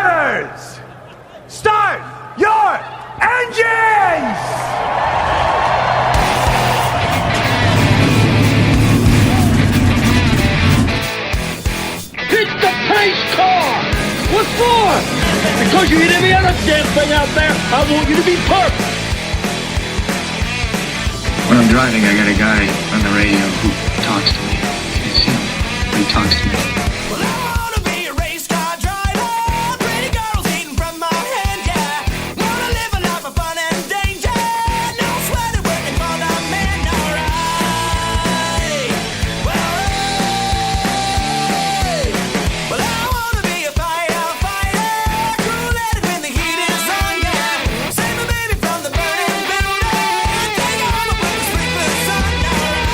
Drivers, start your engines! Hit the pace car! What for? Because you hit every other damn thing out there, I want you to be perfect! When I'm driving, I got a guy on the radio who talks to me. It's him. He talks to me. Well, I wanna be a race car driver. Pretty girls eating from my hand, yeah. Wanna live a life of fun and danger. No sweating working for the man, alright. Well, I wanna be a firefighter. Crew-led when the heat is on, yeah. Save my baby from the burning building. Take her home with the sprinklers on, alright.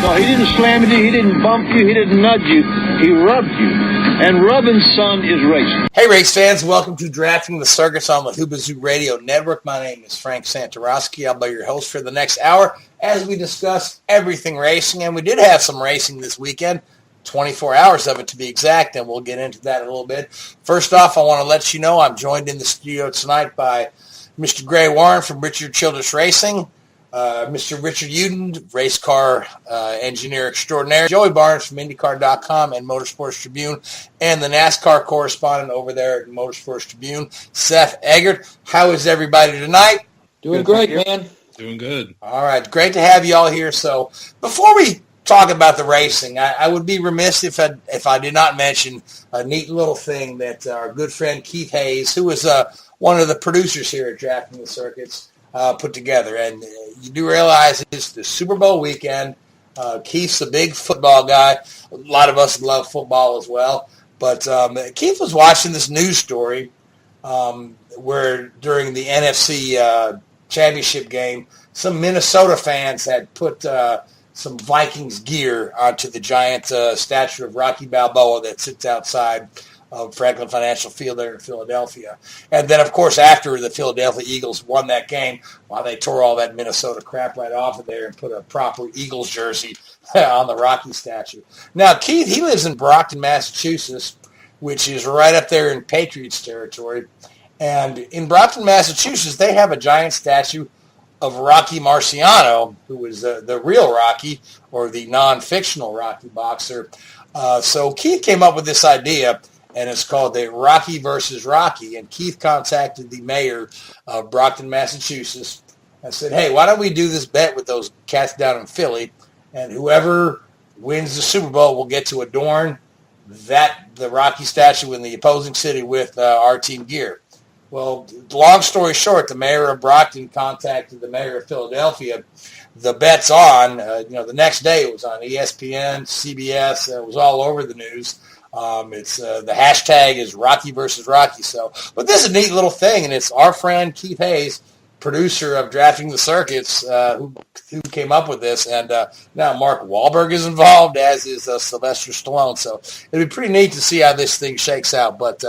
No, he didn't slam you, he didn't bump you, he didn't nudge you, he rubbed you. And rubbing, son, is racing. Hey, race fans, welcome to Drafting the Circus on the Whoobazoo Radio Network. My name is Frank Santoroski. I'll be your host for the next hour as we discuss everything racing. And we did have some racing this weekend, 24 hours of it to be exact, and we'll get into that in a little bit. First off, I want to let you know I'm joined in the studio tonight by Mr. Gray Warren from Richard Childress Racing, Mr. Richard Youden, race car engineer extraordinaire, Joey Barnes from IndyCar.com and Motorsports Tribune, and the NASCAR correspondent over there at Motorsports Tribune, Seth Eggert. How is everybody tonight? Doing great, man. Doing good. All right, great to have you all here. So before we talk about the racing, I would be remiss if I did not mention a neat little thing that our good friend Keith Hayes, who is one of the producers here at Drafting the Circuits, put together. And you do realize it's the Super Bowl weekend. Keith's a big football guy. A lot of us love football as well. But Keith was watching this news story where during the NFC championship game, some Minnesota fans had put some Vikings gear onto the giant statue of Rocky Balboa that sits outside of Franklin Financial Field there in Philadelphia. And then, of course, after the Philadelphia Eagles won that game, they tore all that Minnesota crap right off of there and put a proper Eagles jersey on the Rocky statue. Now, Keith, he lives in Brockton, Massachusetts, which is right up there in Patriots territory. And in Brockton, Massachusetts, they have a giant statue of Rocky Marciano, who was the real Rocky, or the non-fictional Rocky boxer. So Keith came up with this idea, and it's called the Rocky versus Rocky. And Keith contacted the mayor of Brockton, Massachusetts, and said, hey, why don't we do this bet with those cats down in Philly, and whoever wins the Super Bowl will get to adorn the Rocky statue in the opposing city with our team gear. Well, long story short, the mayor of Brockton contacted the mayor of Philadelphia. The bet's on. The next day it was on ESPN, CBS. It was all over the news. It's the hashtag is Rocky versus Rocky. So, but this is a neat little thing, and it's our friend Keith Hayes, producer of Drafting the Circuits, who came up with this. And now Mark Wahlberg is involved, as is Sylvester Stallone. So it'd be pretty neat to see how this thing shakes out. But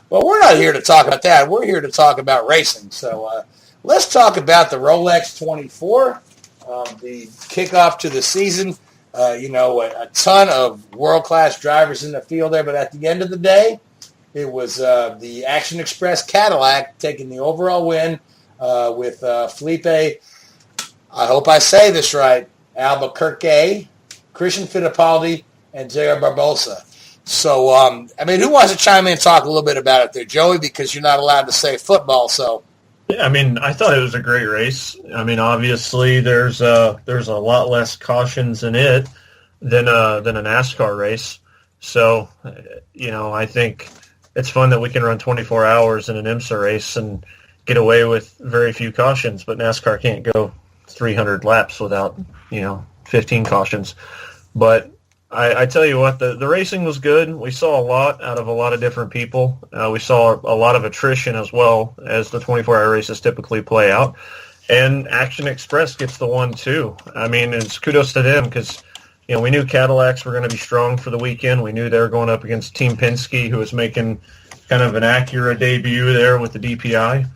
well, we're not here to talk about that. We're here to talk about racing. So let's talk about the Rolex 24, the kickoff to the season. A ton of world-class drivers in the field there, but at the end of the day, it was the Action Express Cadillac taking the overall win with Felipe, I hope I say this right, Albuquerque, Christian Fittipaldi, and J.R. Barbosa. So, who wants to chime in and talk a little bit about it there, Joey, because you're not allowed to say football, so. Yeah, I thought it was a great race. Obviously there's a lot less cautions in it than a NASCAR race. So, I think it's fun that we can run 24 hours in an IMSA race and get away with very few cautions, but NASCAR can't go 300 laps without, 15 cautions. But I tell you what, the racing was good. We saw a lot out of a lot of different people. We saw a lot of attrition as well, as the 24-hour races typically play out. And Action Express gets the one, too. It's kudos to them because, we knew Cadillacs were going to be strong for the weekend. We knew they were going up against Team Penske, who was making kind of an Acura debut there with the DPI.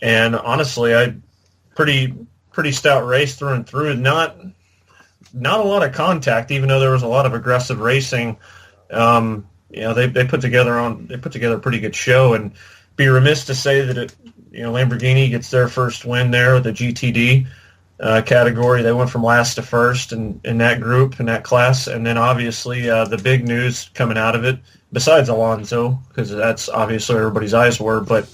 And honestly, pretty stout race through and through. Not a lot of contact, even though there was a lot of aggressive racing. they put together a pretty good show, and be remiss to say that Lamborghini gets their first win there with the GTD category. They went from last to first in that group, in that class. And then obviously the big news coming out of it, besides Alonso, because that's obviously where everybody's eyes were, but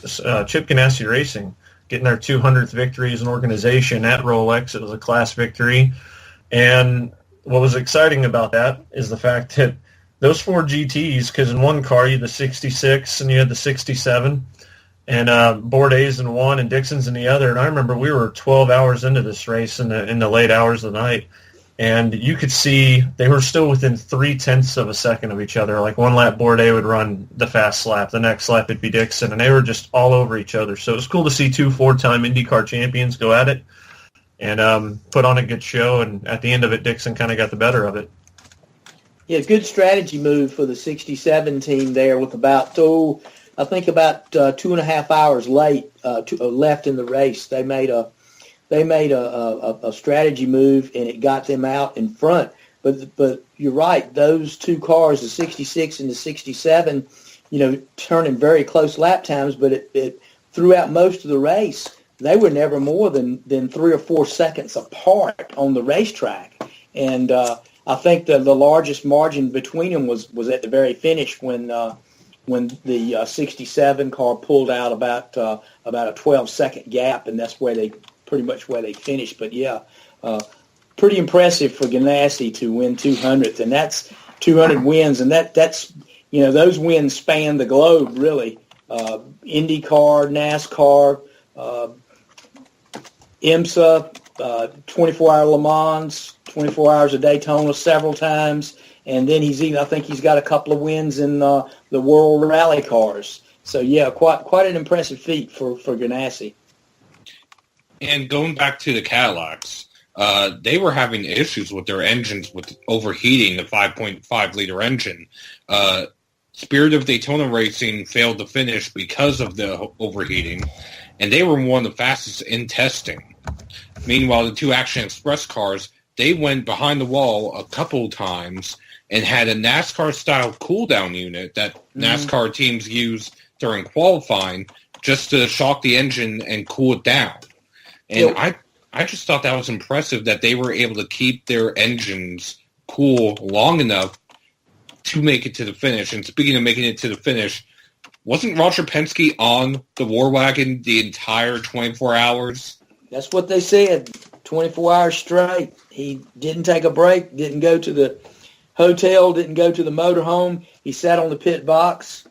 Chip Ganassi Racing getting their 200th victory as an organization at Rolex. It was a class victory. And what was exciting about that is the fact that those 4 GTs, because in one car you had the 66 and you had the 67, and Bourdais in one and Dixon's in the other. And I remember we were 12 hours into this race in the late hours of the night, and you could see they were still within 0.3 of a second of each other. Like one lap Bourdais would run the fast lap, the next lap it'd be Dixon, and they were just all over each other. So it was cool to see 2 4-time IndyCar champions go at it and put on a good show, and at the end of it, Dixon kind of got the better of it. Yeah, good strategy move for the 67 team there with about 2.5 hours left in the race. They made a strategy move, and it got them out in front. But you're right, those 2 cars, the 66 and the 67, turning very close lap times, but it throughout most of the race, they were never more than 3 or 4 seconds apart on the racetrack. And I think the largest margin between them was at the very finish when the 67 car pulled out about a 12-second gap, and that's where they finished. But yeah, pretty impressive for Ganassi to win 200th, and that's 200 wins, and that's those wins span the globe really. IndyCar, NASCAR, IMSA, 24-hour Le Mans, 24 hours of Daytona several times, and then I think he's got a couple of wins in the World Rally Cars. So yeah, quite an impressive feat for Ganassi. And going back to the Cadillacs, they were having issues with their engines with overheating, the 5.5-liter engine. Spirit of Daytona Racing failed to finish because of the overheating, and they were one of the fastest in testing. Meanwhile, the 2 Action Express cars, they went behind the wall a couple times and had a NASCAR-style cool-down unit that NASCAR teams use during qualifying just to shock the engine and cool it down. And I just thought that was impressive that they were able to keep their engines cool long enough to make it to the finish. And speaking of making it to the finish, wasn't Roger Penske on the War Wagon the entire 24 hours? That's what they said, 24 hours straight. He didn't take a break, didn't go to the hotel, didn't go to the motorhome. He sat on the pit box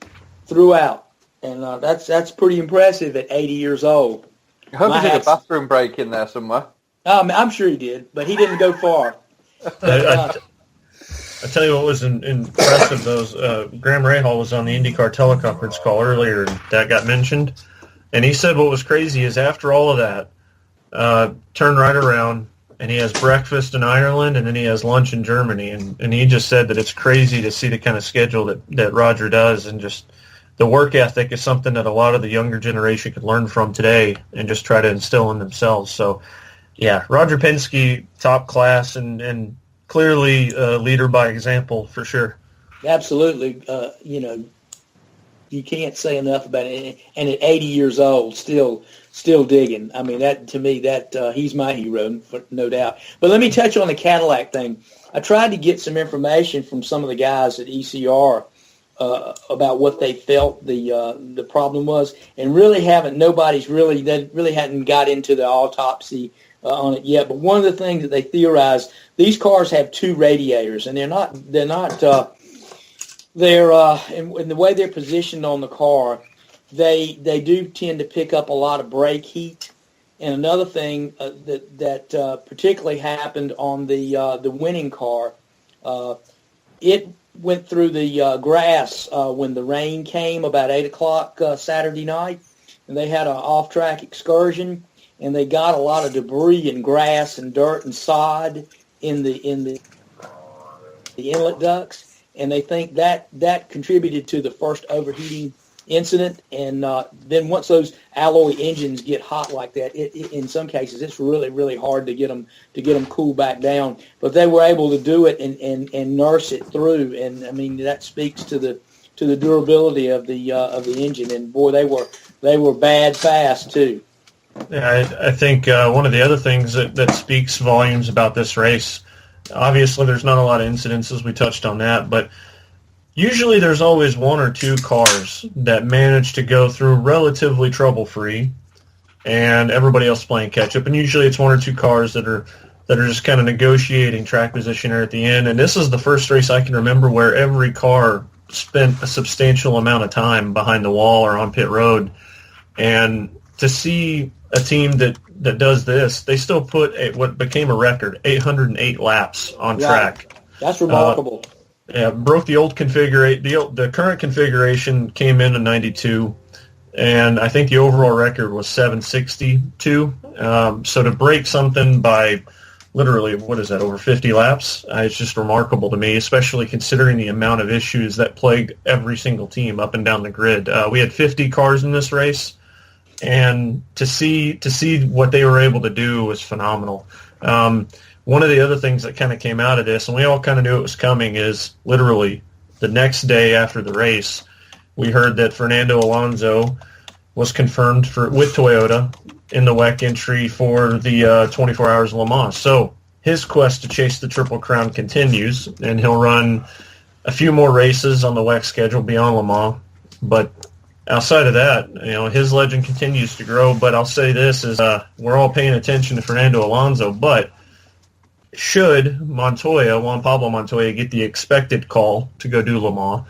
throughout. And that's pretty impressive at 80 years old. I hope he did a bathroom break in there somewhere. I'm sure he did, but he didn't go far. But, I tell you what was impressive, Graham Rahal was on the IndyCar teleconference call earlier, and that got mentioned. And he said what was crazy is after all of that, turn right around, and he has breakfast in Ireland, and then he has lunch in Germany. And he just said that it's crazy to see the kind of schedule that Roger does, and just the work ethic is something that a lot of the younger generation could learn from today and just try to instill in themselves. So, yeah, Roger Penske, top class, and clearly a leader by example for sure. Absolutely. You can't say enough about it. And at 80 years old, still digging. I mean, that to me, he's my hero, no doubt. But let me touch on the Cadillac thing. I tried to get some information from some of the guys at ECR about what they felt the problem was, and nobody's really hadn't got into the autopsy on it yet. But one of the things that they theorized, these cars have 2 radiators, and they're not in the way they're positioned on the car, they do tend to pick up a lot of brake heat. And another thing that particularly happened on the winning car, it went through the grass when the rain came about 8 o'clock Saturday night, and they had an off-track excursion, and they got a lot of debris and grass and dirt and sod in the inlet ducts, and they think that contributed to the first overheating incident. And then once those alloy engines get hot like that, in some cases it's really, really hard to get them cooled back down. But they were able to do it and nurse it through. And I mean, that speaks to to the durability of the engine. And boy, they were bad fast too. Yeah, I think one of the other things that speaks volumes about this race, obviously there's not a lot of incidences, we touched on that, but usually there's always one or two cars that manage to go through relatively trouble-free, and everybody else playing catch-up, and usually it's one or two cars that are just kind of negotiating track position there at the end, and this is the first race I can remember where every car spent a substantial amount of time behind the wall or on pit road, and to see a team that does this, they still put what became a record, 808 laps on track. That's remarkable. Yeah, broke the old configuration. The current configuration came in 92, and I think the overall record was 762. So to break something by literally, what is that, over 50 laps? It's just remarkable to me, especially considering the amount of issues that plagued every single team up and down the grid. We had 50 cars in this race, and to see what they were able to do was phenomenal. One of the other things that kind of came out of this, and we all kind of knew it was coming, is literally the next day after the race, we heard that Fernando Alonso was confirmed with Toyota in the WEC entry for the 24 Hours of Le Mans. So his quest to chase the Triple Crown continues, and he'll run a few more races on the WEC schedule beyond Le Mans. But outside of that, his legend continues to grow. But I'll say this is we're all paying attention to Fernando Alonso, but should Juan Pablo Montoya get the expected call to go do Le Mans,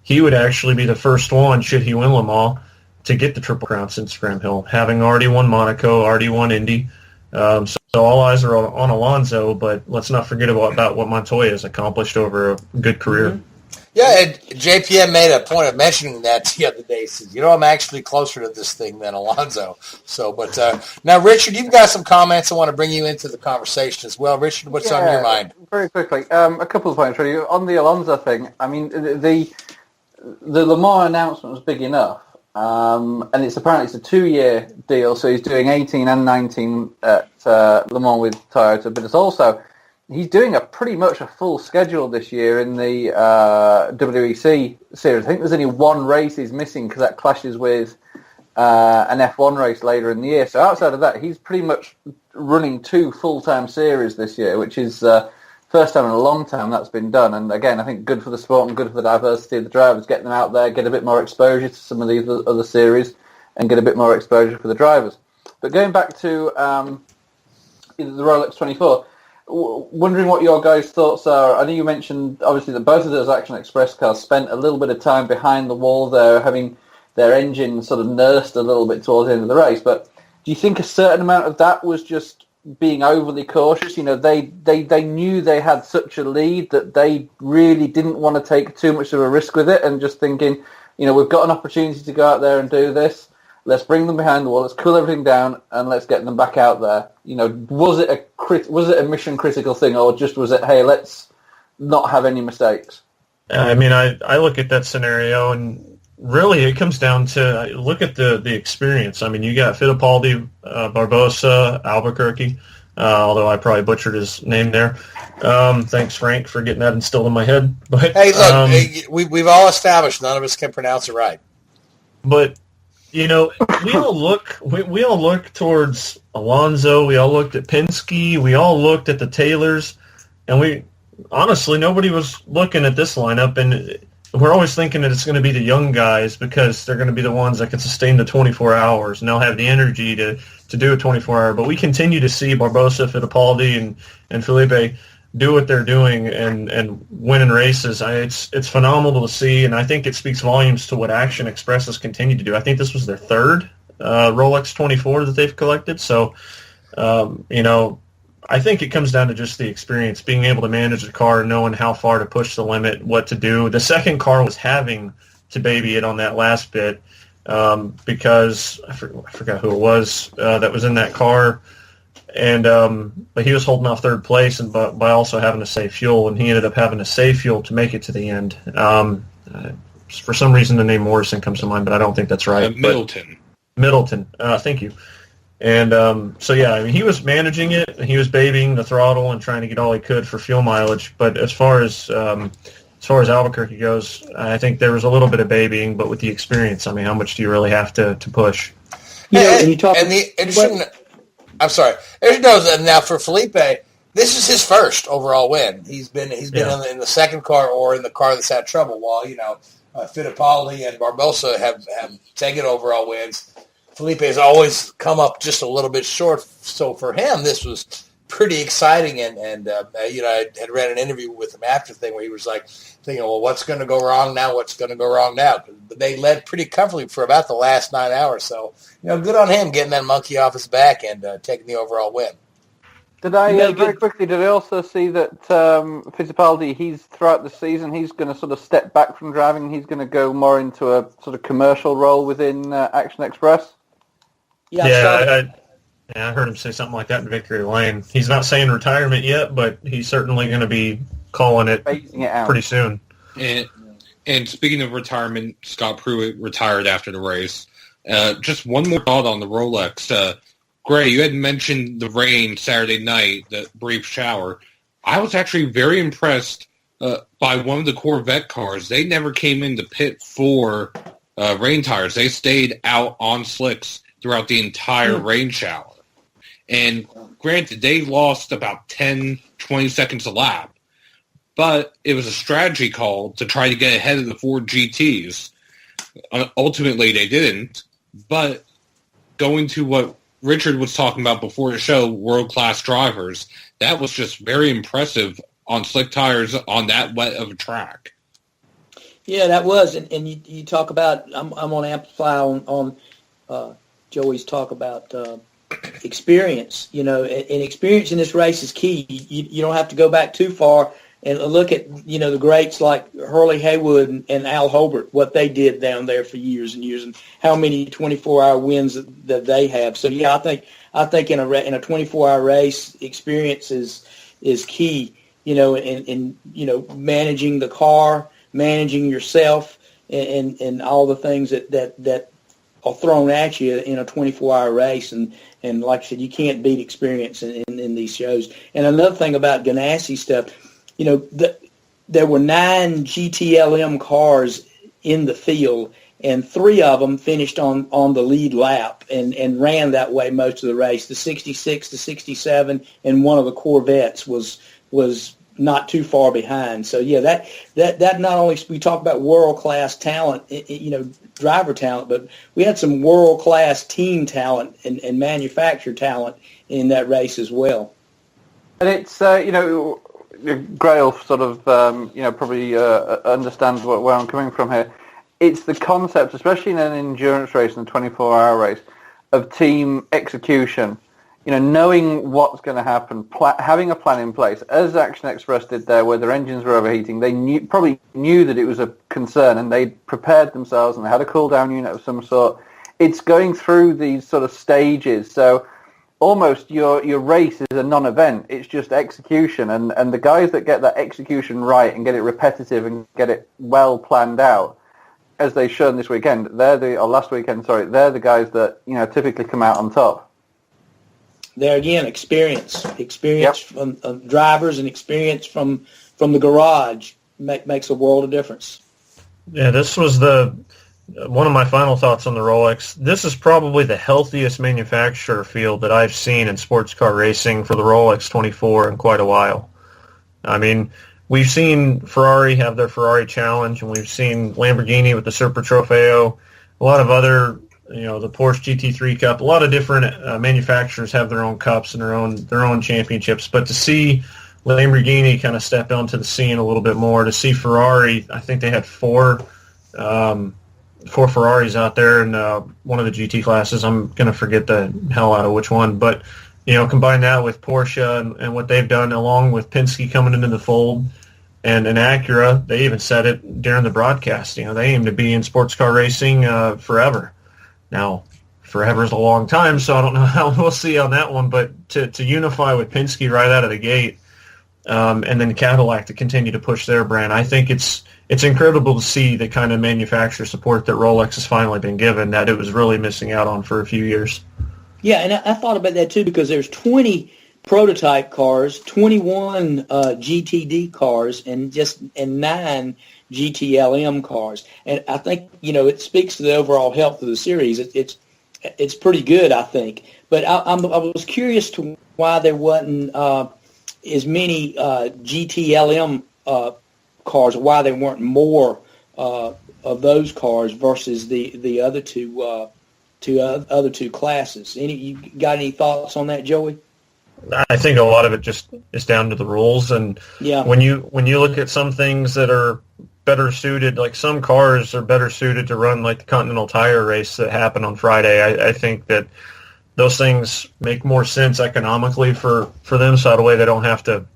he would actually be the first one, should he win Le Mans, to get the Triple Crown since Graham Hill, having already won Monaco, already won Indy. So all eyes are on Alonso, but let's not forget about what Montoya has accomplished over a good career. Mm-hmm. Yeah, and JPM made a point of mentioning that the other day. He said, I'm actually closer to this thing than Alonso. So, but now, Richard, you've got some comments. I want to bring you into the conversation as well. Richard, what's on your mind? Very quickly, a couple of points really. On the Alonso thing, I mean, the Le Mans announcement was big enough, and it's a 2-year deal, so he's doing 18 and 19 at Le Mans with Toyota, but it's also, he's doing pretty much a full schedule this year in the WEC series. I think there's only one race he's missing because that clashes with an F1 race later in the year. So outside of that, he's pretty much running 2 full-time series this year, which is first time in a long time that's been done. And again, I think good for the sport and good for the diversity of the drivers, getting them out there, get a bit more exposure to some of these other series and get a bit more exposure for the drivers. But going back to the Rolex 24, wondering what your guys' thoughts are. I know you mentioned, obviously, that both of those Action Express cars spent a little bit of time behind the wall there, having their engine sort of nursed a little bit towards the end of the race. But do you think a certain amount of that was just being overly cautious? They knew they had such a lead that they really didn't want to take too much of a risk with it, and just thinking, we've got an opportunity to go out there and do this. Let's bring them behind the wall. Let's cool everything down, and let's get them back out there. Was it a mission critical thing, or just was it, hey, let's not have any mistakes? I mean, I look at that scenario, and really it comes down to look at the experience. I mean, you got Fittipaldi, Barbosa, Albuquerque, although I probably butchered his name there. Thanks, Frank, for getting that instilled in my head. But hey, look, we've all established none of us can pronounce it right. But we all look towards Alonso. We all looked at Penske. We all looked at the Taylors, and honestly, nobody was looking at this lineup. And we're always thinking that it's going to be the young guys because they're going to be the ones that can sustain the 24 hours, and they'll have the energy to do a 24-hour. But we continue to see Barbosa, Fittipaldi, and Felipe do what they're doing and winning races. It's phenomenal to see, and I think it speaks volumes to what Action Express has continued to do. I think this was their third Rolex 24 that they've collected. So, I think it comes down to just the experience, being able to manage the car, knowing how far to push the limit, what to do. The second car was having to baby it on that last bit because I forgot who it was that was in that car. And but he was holding off third place, and by also having to save fuel, and he ended up having to save fuel to make it to the end. For some reason, the name Morrison comes to mind, but I don't think that's right. Middleton. Thank you. And so yeah, I mean, he was managing it. He was babying the throttle and trying to get all he could for fuel mileage. But as far as as far as Albuquerque goes, I think there was a little bit of babying, but with the experience, I mean, how much do you really have to push? I'm sorry. Now for Felipe, this is his first overall win. He's been in the second car or in the car that's had trouble. While Fittipaldi and Barbosa have taken overall wins, Felipe has always come up just a little bit short. So for him, this was pretty exciting. And I had read an interview with him after the thing where he was like thinking, well, what's going to go wrong now? What's going to go wrong now? But they led pretty comfortably for about the last 9 hours. So, good on him getting that monkey off his back and taking the overall win. Did I very quickly? Did I also see that Fittipaldi? Throughout the season, he's going to sort of step back from driving. He's going to go more into a sort of commercial role within Action Express. I heard him say something like that in Victory Lane. He's not saying retirement yet, but he's certainly going to be calling it pretty soon. And speaking of retirement, Scott Pruitt retired after the race. Just one more thought on the Rolex. Gray, you had mentioned the rain Saturday night, the brief shower. I was actually very impressed by one of the Corvette cars. They never came into pit for rain tires. They stayed out on slicks throughout the entire rain shower. And granted, they lost about 10, 20 seconds a lap. But it was a strategy call to try to get ahead of the Ford GTs. Ultimately, they didn't. But going to what Richard was talking about before the show, world-class drivers, that was just very impressive on slick tires on that wet of a track. Yeah, that was. And you talk about, I'm on Amplify on Joey's talk about experience. And experience in this race is key. You don't have to go back too far and look at, the greats like Hurley Haywood and Al Holbert, what they did down there for years and years, and how many 24-hour wins that they have. So yeah, I think in a 24-hour race, experience is key. In managing the car, managing yourself, and all the things that are thrown at you in a 24-hour race. And like I said, you can't beat experience in these shows. And another thing about Ganassi stuff. There were 9 GTLM cars in the field, and 3 of them finished on the lead lap and ran that way most of the race. The 66, the 67, and one of the Corvettes was not too far behind. So yeah, that not only, we talk about world-class talent, driver talent, but we had some world-class team talent and manufacturer talent in that race as well. And it's Grail sort of, probably understands where I'm coming from here. It's the concept, especially in an endurance race and a 24-hour race, of team execution. Knowing what's going to happen, having a plan in place, as Action Express did there, where their engines were overheating. They probably knew that it was a concern, and they prepared themselves, and they had a cool-down unit of some sort. It's going through these sort of stages, so almost your race is a non-event. It's just execution, and the guys that get that execution right and get it repetitive and get it well planned out, as they've shown this weekend, they're the guys that typically come out on top. There again, experience from drivers and experience from the garage makes a world of difference. Yeah, this was one of my final thoughts on the Rolex. This is probably the healthiest manufacturer field that I've seen in sports car racing for the Rolex 24 in quite a while. I mean, we've seen Ferrari have their Ferrari Challenge, and we've seen Lamborghini with the Super Trofeo, a lot of other, the Porsche GT3 Cup, a lot of different manufacturers have their own cups and their own championships. But to see Lamborghini kind of step onto the scene a little bit more, to see Ferrari, I think they had four Ferraris out there in one of the GT classes. I'm going to forget the hell out of which one. But, combine that with Porsche and what they've done, along with Penske coming into the fold and Acura. They even said it during the broadcast. They aim to be in sports car racing forever. Now, forever is a long time, so I don't know how we'll see on that one. But to unify with Penske right out of the gate, and then Cadillac to continue to push their brand, I think it's incredible to see the kind of manufacturer support that Rolex has finally been given that it was really missing out on for a few years. Yeah, and I thought about that too, because there's 20 prototype cars, 21 GTD cars, and 9 GTLM cars. And I think, it speaks to the overall health of the series. It's pretty good, I think. But I was curious to why there wasn't as many GTLM cars, why there weren't more of those cars versus the other two classes. You got any thoughts on that, Joey? I think a lot of it just is down to the rules, and when you look at some things that are better suited, like some cars are better suited to run like the Continental Tire race that happened on Friday. I think that those things make more sense economically for them, so that way they don't have to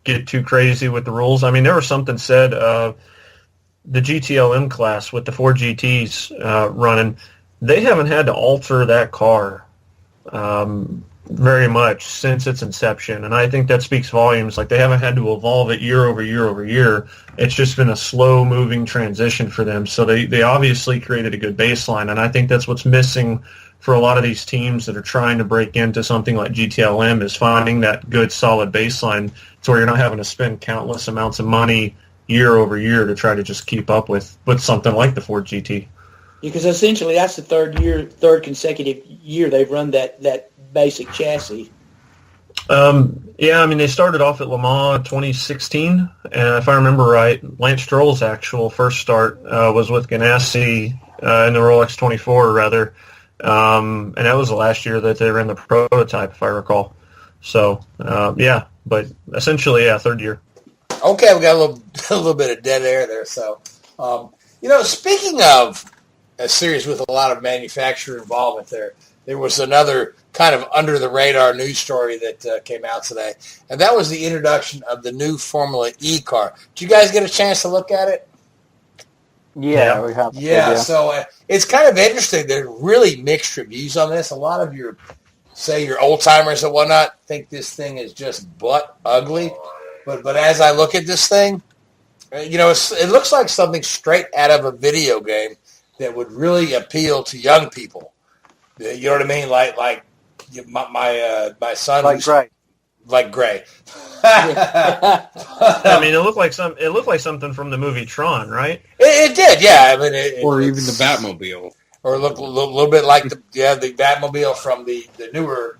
get too crazy with the rules. I mean, there was something said, the GTLM class with the 4 GTs running, they haven't had to alter that car very much since its inception, and I think that speaks volumes. Like, they haven't had to evolve it year over year over year. It's just been a slow-moving transition for them, so they obviously created a good baseline, and I think that's what's missing for a lot of these teams that are trying to break into something like GTLM, is finding that good, solid baseline to where you're not having to spend countless amounts of money year over year to try to just keep up with something like the Ford GT. Because essentially that's the third consecutive year they've run that basic chassis. Yeah, I mean, they started off at Le Mans 2016, and if I remember right, Lance Stroll's actual first start was with Ganassi in the Rolex 24, rather, and that was the last year that they ran the prototype, if I recall. So, yeah, but essentially, third year. Okay, we got a little bit of dead air there. So, speaking of a series with a lot of manufacturer involvement, there was another kind of under-the-radar news story that came out today, and that was the introduction of the new Formula E car. Did you guys get a chance to look at it? Yeah, we have. Yeah, so it's kind of interesting. There's really mixed reviews on this. A lot of your old-timers and whatnot think this thing is just butt ugly. But as I look at this thing, it looks like something straight out of a video game that would really appeal to young people. You know what I mean? Like my son, like Gray. Like Gray. I mean, it looked like something from the movie Tron, right? It did, yeah. I mean, or even the Batmobile, or look a little bit like the Batmobile from the newer.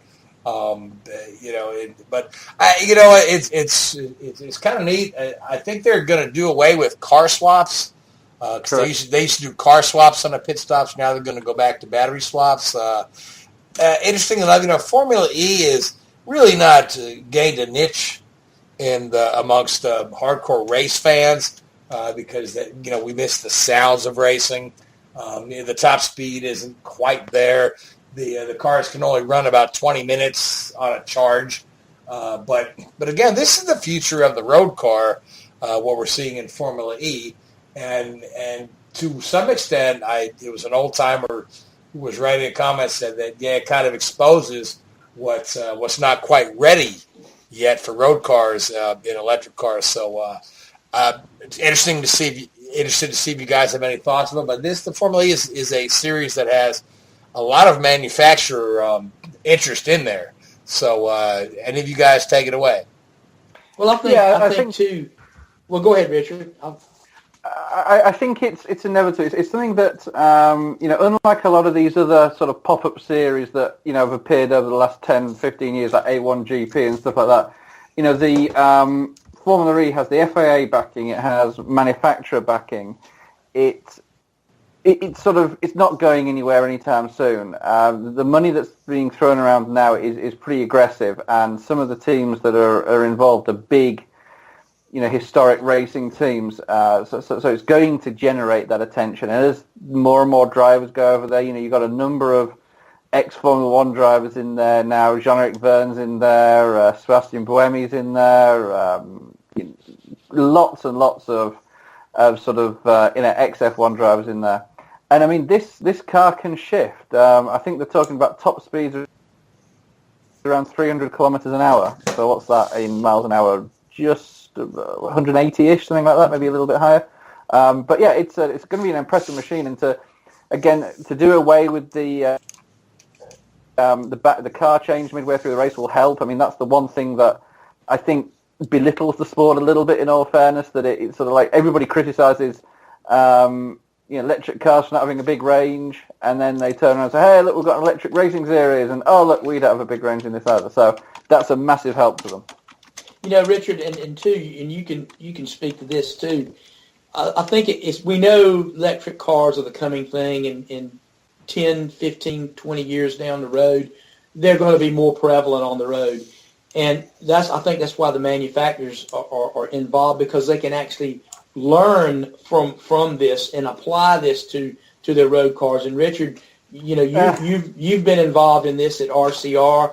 It's kind of neat. I think they're going to do away with car swaps. They used to do car swaps on the pit stops. Now they're going to go back to battery swaps. Interesting enough, Formula E is really not gained a niche amongst hardcore race fans because we miss the sounds of racing. The top speed isn't quite there. The cars can only run about 20 minutes on a charge. But again, this is the future of the road car, what we're seeing in Formula E. And to some extent, it was an old-timer who was writing a comment, said that, it kind of exposes what's not quite ready yet for road cars in electric cars. So it's interesting to see. Interested to see if you guys have any thoughts on it. But the Formula E is a series that has a lot of manufacturer interest in there. So any of you guys take it away? Well, I think too. Well, go ahead, Richard. I think it's inevitable. It's something that unlike a lot of these other sort of pop-up series that have appeared over the last 10, 15 years, like A1GP and stuff like that. The Formula E has the FIA backing. It has manufacturer backing. It's not going anywhere anytime soon. The money that's being thrown around now is pretty aggressive, and some of the teams that are involved are big, historic racing teams. So it's going to generate that attention. And as more and more drivers go over there, you've got a number of ex-Formula 1 drivers in there now. Jean-Eric Vergne's in there. Sebastian Buemi's in there. Lots and lots of sort of ex-F1 drivers in there. And I mean, this car can shift. I think they're talking about top speeds around 300 kilometers an hour. So what's that in miles an hour? Just 180-ish, something like that, maybe a little bit higher. But yeah, it's going to be an impressive machine. And to do away with the the car change midway through the race will help. I mean, that's the one thing that I think belittles the sport a little bit. In all fairness, that it's sort of like everybody criticises electric cars for not having a big range, and then they turn around and say, "Hey, look, we've got an electric racing series," and "Oh, look, we don't have a big range in this either." So that's a massive help to them. Richard, and too, and you can speak to this too. I think it's we know electric cars are the coming thing, and in 10, 15, 20 years down the road, they're going to be more prevalent on the road. And I think that's why the manufacturers are involved, because they can actually learn from this and apply this to their road cars. And Richard, you've been involved in this at RCR,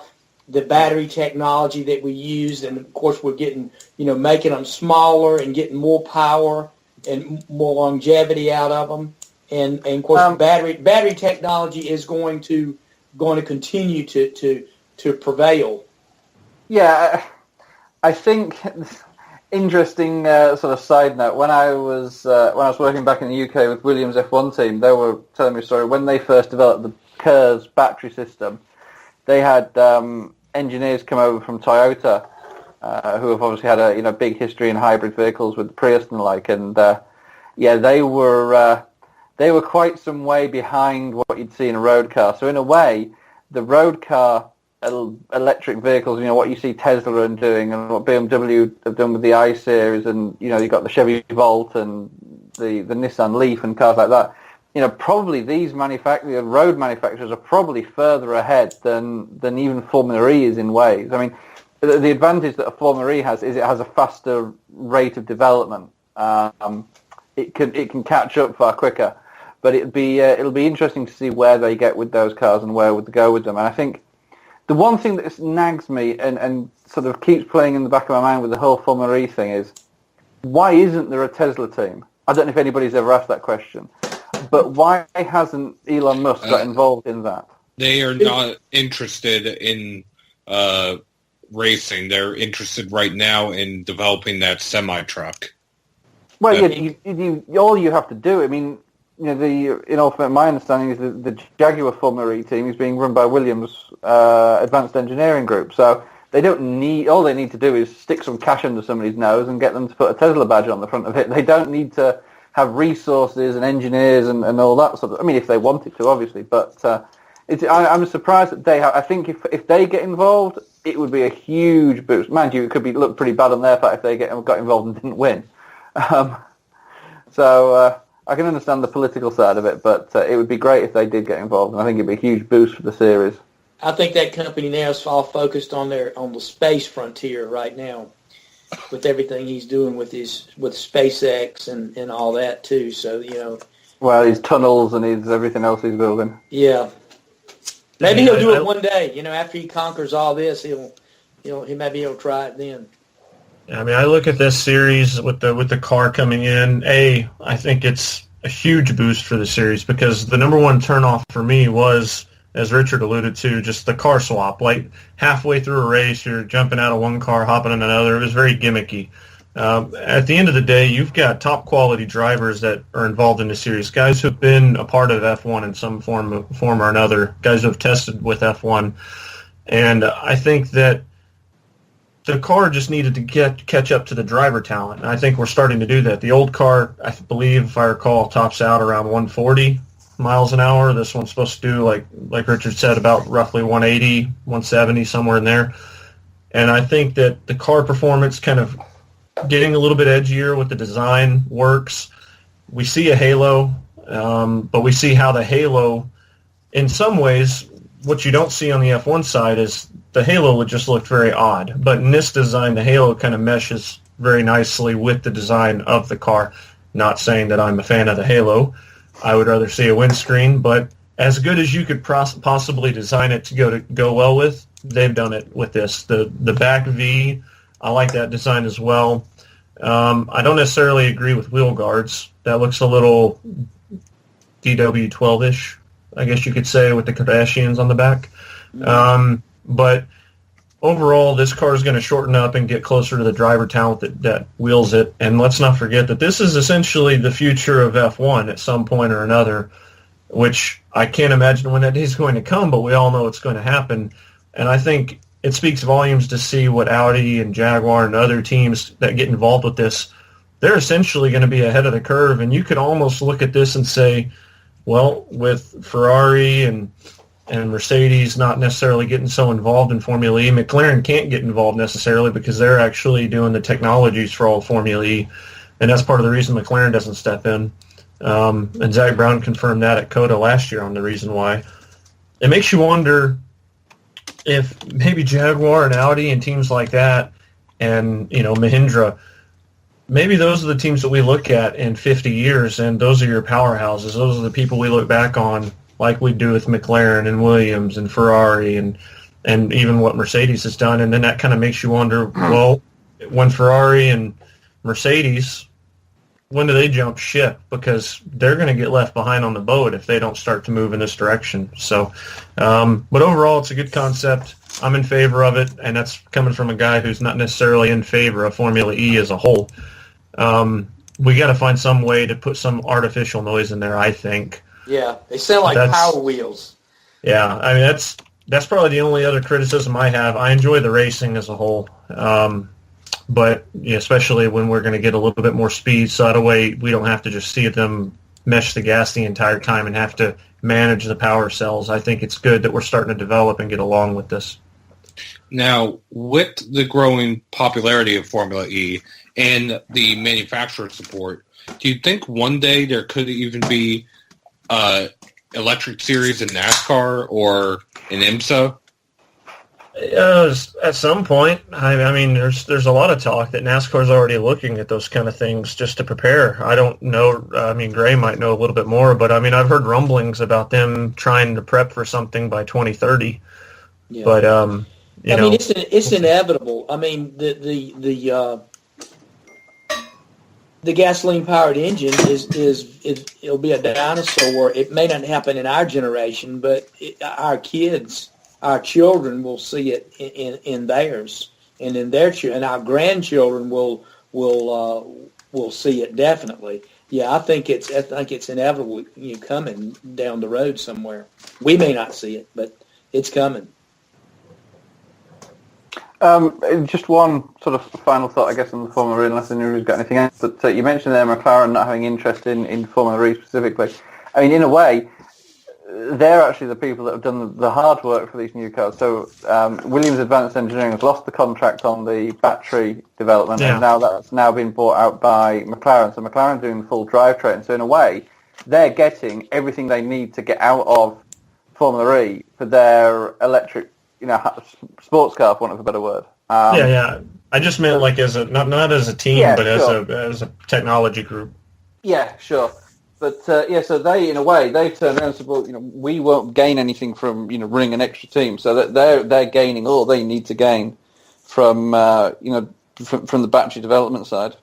the battery technology that we used, and of course we're getting making them smaller and getting more power and more longevity out of them. And of course battery technology is going to continue to prevail. Yeah, I think interesting sort of side note. When I was working back in the UK with Williams F1 team, they were telling me a story when they first developed the KERS battery system. They had engineers come over from Toyota who have obviously had a big history in hybrid vehicles with the Prius and the like, and they were quite some way behind what you'd see in a road car. So in a way, the road car electric vehicles, what you see Tesla and doing, and what BMW have done with the i-Series, and you've got the Chevy Volt and the Nissan Leaf and cars like that. Probably these road manufacturers are probably further ahead than even Formula E is in ways. I mean, the advantage that a Formula E has is it has a faster rate of development. It can catch up far quicker, but it'll be interesting to see where they get with those cars and where would they go with them. And I think the one thing that nags me and sort of keeps playing in the back of my mind with the whole Formula E thing is, why isn't there a Tesla team? I don't know if anybody's ever asked that question, but why hasn't Elon Musk got involved in that? They are not interested in racing. They're interested right now in developing that semi-truck. Well, all you have to do, I mean, my understanding is that the Jaguar Formula E team is being run by Williams Advanced Engineering Group. So all they need to do is stick some cash under somebody's nose and get them to put a Tesla badge on the front of it. They don't need to have resources and engineers and all that sort of. I mean, if they wanted to, obviously, but I'm surprised that they have. I think if they get involved, it would be a huge boost. Mind you, it could look pretty bad on their part if they got involved and didn't win. I can understand the political side of it, but it would be great if they did get involved, and I think it'd be a huge boost for the series. I think that company now is all focused on the space frontier right now, with everything he's doing with SpaceX and all that too. So well, his tunnels and his everything else he's building. Yeah, maybe he'll do it one day. After he conquers all this, maybe he'll try it then. I mean, I look at this series with the car coming in. I think it's a huge boost for the series, because the number one turnoff for me was, as Richard alluded to, just the car swap. Like halfway through a race, you're jumping out of one car, hopping in another. It was very gimmicky. At the end of the day, you've got top quality drivers that are involved in the series, guys who've been a part of F1 in some form or another, guys who have tested with F1, and I think that the car just needed to catch up to the driver talent, and I think we're starting to do that. The old car, I believe, if I recall, tops out around 140 miles an hour. This one's supposed to do, like Richard said, about roughly 180, 170, somewhere in there. And I think that the car performance kind of getting a little bit edgier with the design works. We see a halo, but we see how the halo, in some ways, what you don't see on the F1 side is the halo would just look very odd. But in this design, the halo kind of meshes very nicely with the design of the car. Not saying that I'm a fan of the halo. I would rather see a windscreen, but as good as you could possibly design it to go well with, they've done it with this. The back V, I like that design as well. I don't necessarily agree with wheel guards. That looks a little DW12-ish, I guess you could say, with the Kardashians on the back. But overall, this car is going to shorten up and get closer to the driver talent that wheels it. And let's not forget that this is essentially the future of F1 at some point or another. which I can't imagine when that day is going to come, but we all know it's going to happen. And I think it speaks volumes to see what Audi and Jaguar and other teams that get involved with this, they're essentially going to be ahead of the curve. And you could almost look at this and say, well, with Ferrari and Mercedes not necessarily getting so involved in Formula E, McLaren can't get involved necessarily because they're actually doing the technologies for all Formula E. And that's part of the reason McLaren doesn't step in. And Zach Brown confirmed that at COTA last year on the reason why. It makes you wonder if maybe Jaguar and Audi and teams like that and, Mahindra, maybe those are the teams that we look at in 50 years, and those are your powerhouses. Those are the people we look back on like we do with McLaren and Williams and Ferrari and even what Mercedes has done. And then that kind of makes you wonder, well, when Ferrari and Mercedes, when do they jump ship? Because they're going to get left behind on the boat if they don't start to move in this direction. So, but overall, it's a good concept. I'm in favor of it, and that's coming from a guy who's not necessarily in favor of Formula E as a whole. We got to find some way to put some artificial noise in there, I think. Yeah, they sound like Power Wheels. Yeah, I mean, that's probably the only other criticism I have. I enjoy the racing as a whole. But especially when we're going to get a little bit more speed, so that way we don't have to just see them mesh the gas the entire time and have to manage the power cells. I think it's good that we're starting to develop and get along with this. Now, with the growing popularity of Formula E and the manufacturer support, do you think one day there could even be electric series in NASCAR or in IMSA? At some point. I mean, there's a lot of talk that NASCAR's already looking at those kind of things just to prepare. I don't know. I mean, Gray might know a little bit more, but I mean, I've heard rumblings about them trying to prep for something by 2030. Yeah. But it's inevitable. I mean, the gasoline powered engine it'll be a dinosaur. It may not happen in our generation, but our kids. Our children will see it in theirs, and in their and our grandchildren will see it definitely. Yeah, I think it's inevitable. Coming down the road somewhere. We may not see it, but it's coming. Just one sort of final thought, I guess, on the Formula E, unless anybody's got anything else. But you mentioned there McLaren not having interest in Formula E specifically. I mean, in a way, they're actually the people that have done the hard work for these new cars. So Williams Advanced Engineering has lost the contract on the battery development, and now that's now been bought out by McLaren. So McLaren's doing the full drivetrain. So in a way, they're getting everything they need to get out of Formula E for their electric, sports car, for want of a better word. I just meant like as a not as a team, but as a technology group. Yeah, sure. But so they, in a way, they've turned around and said, well, we won't gain anything from, running an extra team. So that they're gaining all they need to gain from, from the battery development side.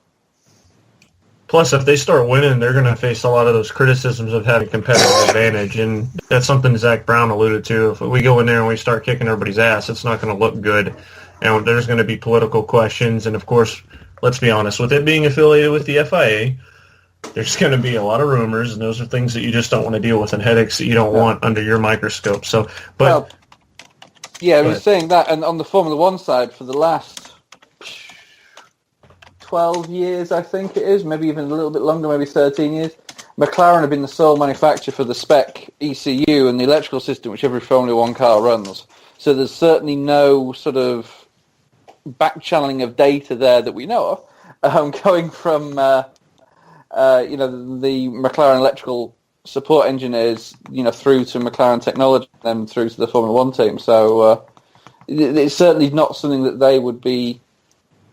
Plus, if they start winning, they're going to face a lot of those criticisms of having competitive advantage, and that's something Zach Brown alluded to. If we go in there and we start kicking everybody's ass, it's not going to look good, and there's going to be political questions. And of course, let's be honest, with it being affiliated with the FIA. There's going to be a lot of rumors, and those are things that you just don't want to deal with, and headaches that you don't want under your microscope. So, but I was saying that, and on the Formula One side, for the last 12 years, I think it is, maybe even a little bit longer, maybe 13 years, McLaren have been the sole manufacturer for the spec ECU and the electrical system which every Formula One car runs. So there's certainly no sort of back-channeling of data there that we know of, going from the McLaren electrical support engineers, through to McLaren technology, then through to the Formula One team. So it's certainly not something that they would be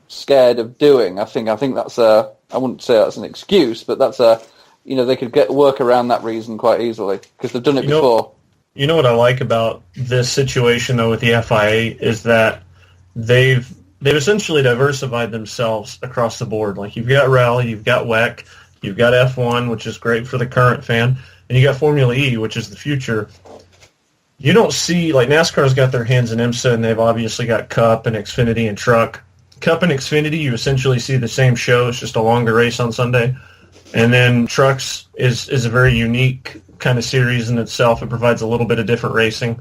scared of doing. I think that's I wouldn't say that's an excuse, but that's they could work around that reason quite easily because they've done it before. You know what I like about this situation though with the FIA is that they've essentially diversified themselves across the board. Like you've got Rally, you've got WEC, you've got F1, which is great for the current fan, and you got Formula E, which is the future. You don't see, like NASCAR's got their hands in IMSA, and they've obviously got Cup and Xfinity and Truck. Cup and Xfinity, you essentially see the same show. It's just a longer race on Sunday. And then Trucks is a very unique kind of series in itself. It provides a little bit of different racing.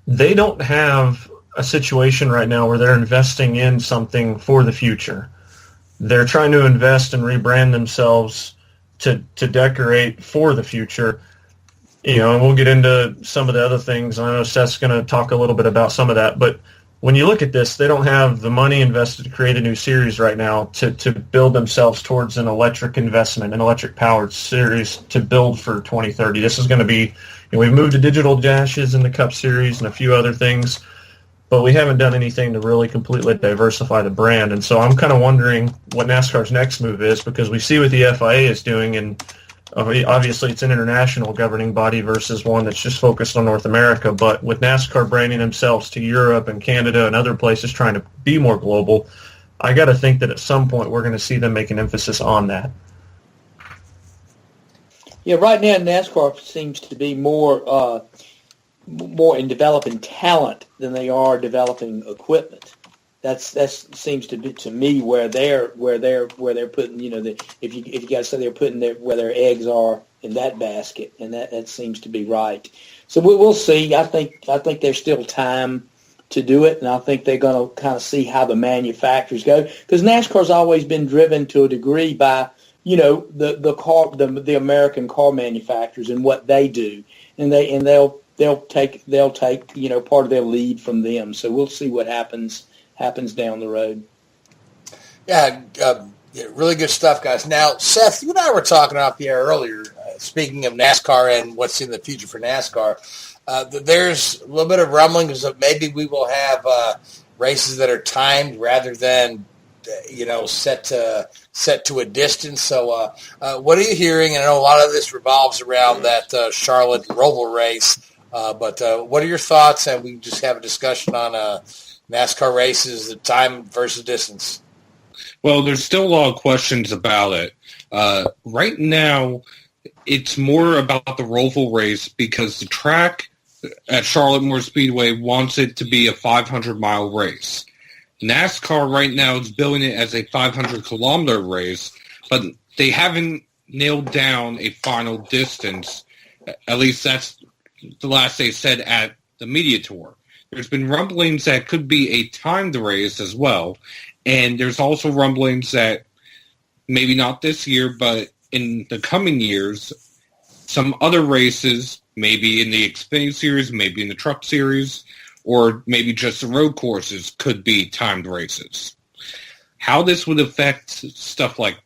They don't have a situation right now where they're investing in something for the future. They're trying to invest and rebrand themselves to decorate for the future. You know, and we'll get into some of the other things. I know Seth's going to talk a little bit about some of that, but when you look at this, they don't have the money invested to create a new series right now to build themselves towards an electric investment, an electric-powered series to build for 2030. This is going to be, you know, we've moved to digital dashes in the Cup Series and a few other things, but we haven't done anything to really completely diversify the brand. And so I'm kind of wondering what NASCAR's next move is, because we see what the FIA is doing, and obviously it's an international governing body versus one that's just focused on North America. But with NASCAR branding themselves to Europe and Canada and other places trying to be more global, I got to think that at some point we're going to see them make an emphasis on that. Yeah, right now NASCAR seems to be more in developing talent than they are developing equipment. That seems to be, to me, where they're putting, you know, if you guys say they're putting where their eggs are in that basket, and that seems to be right. So we'll see. I think there's still time to do it, and I think they're going to kind of see how the manufacturers go, because NASCAR's always been driven to a degree by, you know, the American car manufacturers and what they do, and they'll take you know, part of their lead from them. So we'll see what happens down the road. Yeah, really good stuff, guys. Now, Seth, you and I were talking off the air earlier, speaking of NASCAR and what's in the future for NASCAR. There's a little bit of rumblings of maybe we will have races that are timed rather than, you know, set to a distance. So what are you hearing? And I know a lot of this revolves around that Charlotte Roval race, but what are your thoughts? And we can just have a discussion on NASCAR races, the time versus distance. Well, there's still a lot of questions about it. Right now, it's more about the Roval race because the track at Charlotte Moore Speedway wants it to be a 500-mile race. NASCAR right now is billing it as a 500-kilometer race, but they haven't nailed down a final distance. At least that's the last they said at the media tour. There's been rumblings that could be a timed race as well, and there's also rumblings that maybe not this year, but in the coming years, some other races, maybe in the Xfinity Series, maybe in the Truck Series, or maybe just the road courses could be timed races. How this would affect stuff like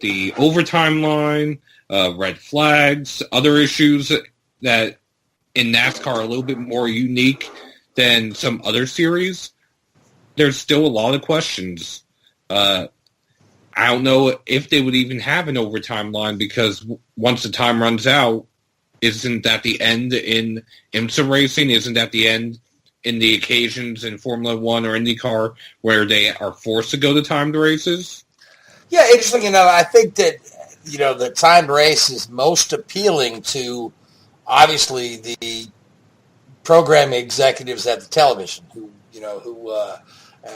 the overtime line, red flags, other issues that in NASCAR are a little bit more unique than some other series, there's still a lot of questions. I don't know if they would even have an overtime line, because once the time runs out, isn't that the end in IMSA racing? Isn't that the end in the occasions in Formula One or IndyCar where they are forced to go to timed races? Yeah, interesting. You know, I think that, you know, the timed race is most appealing to, obviously, the programming executives at the television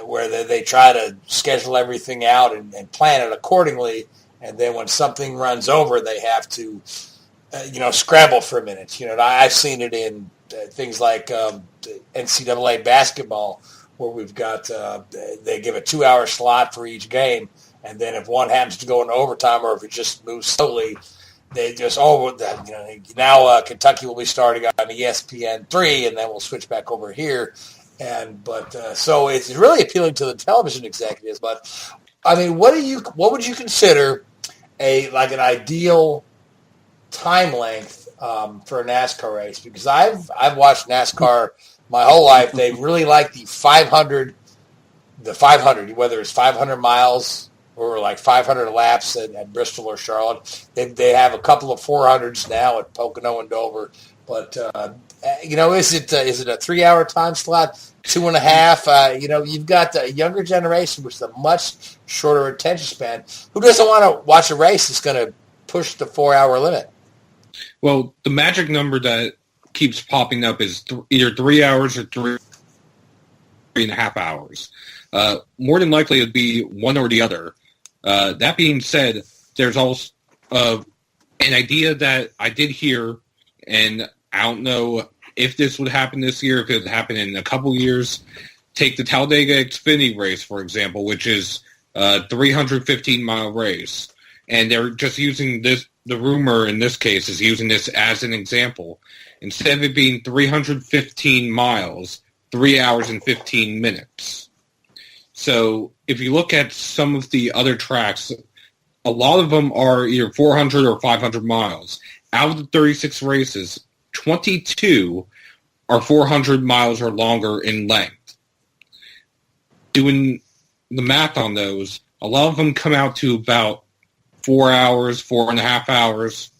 where they try to schedule everything out and plan it accordingly, and then when something runs over, they have to, scramble for a minute. You know, I've seen it in things like NCAA basketball, where we've got they give a 2-hour slot for each game, and then if one happens to go into overtime or if it just moves slowly, they just now Kentucky will be starting on ESPN3, and then we'll switch back over here. So it's really appealing to the television executives. But I mean, what would you consider an ideal time length for a NASCAR race? Because I've watched NASCAR my whole life. They really like the 500, whether it's 500 miles or like 500 laps at Bristol or Charlotte. They have a couple of 400s now at Pocono and Dover. But is it a 3-hour time slot, 2.5? You've got a younger generation with a much shorter attention span. Who doesn't want to watch a race that's going to push the 4-hour limit? Well, the magic number that keeps popping up is either 3 hours or 3.5 hours. More than likely, it'd be one or the other. That being said, there's also an idea that I did hear And I don't know if this would happen this year, if it would happen in a couple years. Take the Talladega Xfinity race, for example, which is a 315-mile race. And they're just using this, the rumor in this case is using this as an example. Instead of it being 315 miles, 3 hours and 15 minutes. So if you look at some of the other tracks, a lot of them are either 400 or 500 miles. Out of the 36 races, 22 are 400 miles or longer in length. Doing the math on those, a lot of them come out to about 4 hours, 4.5 hours,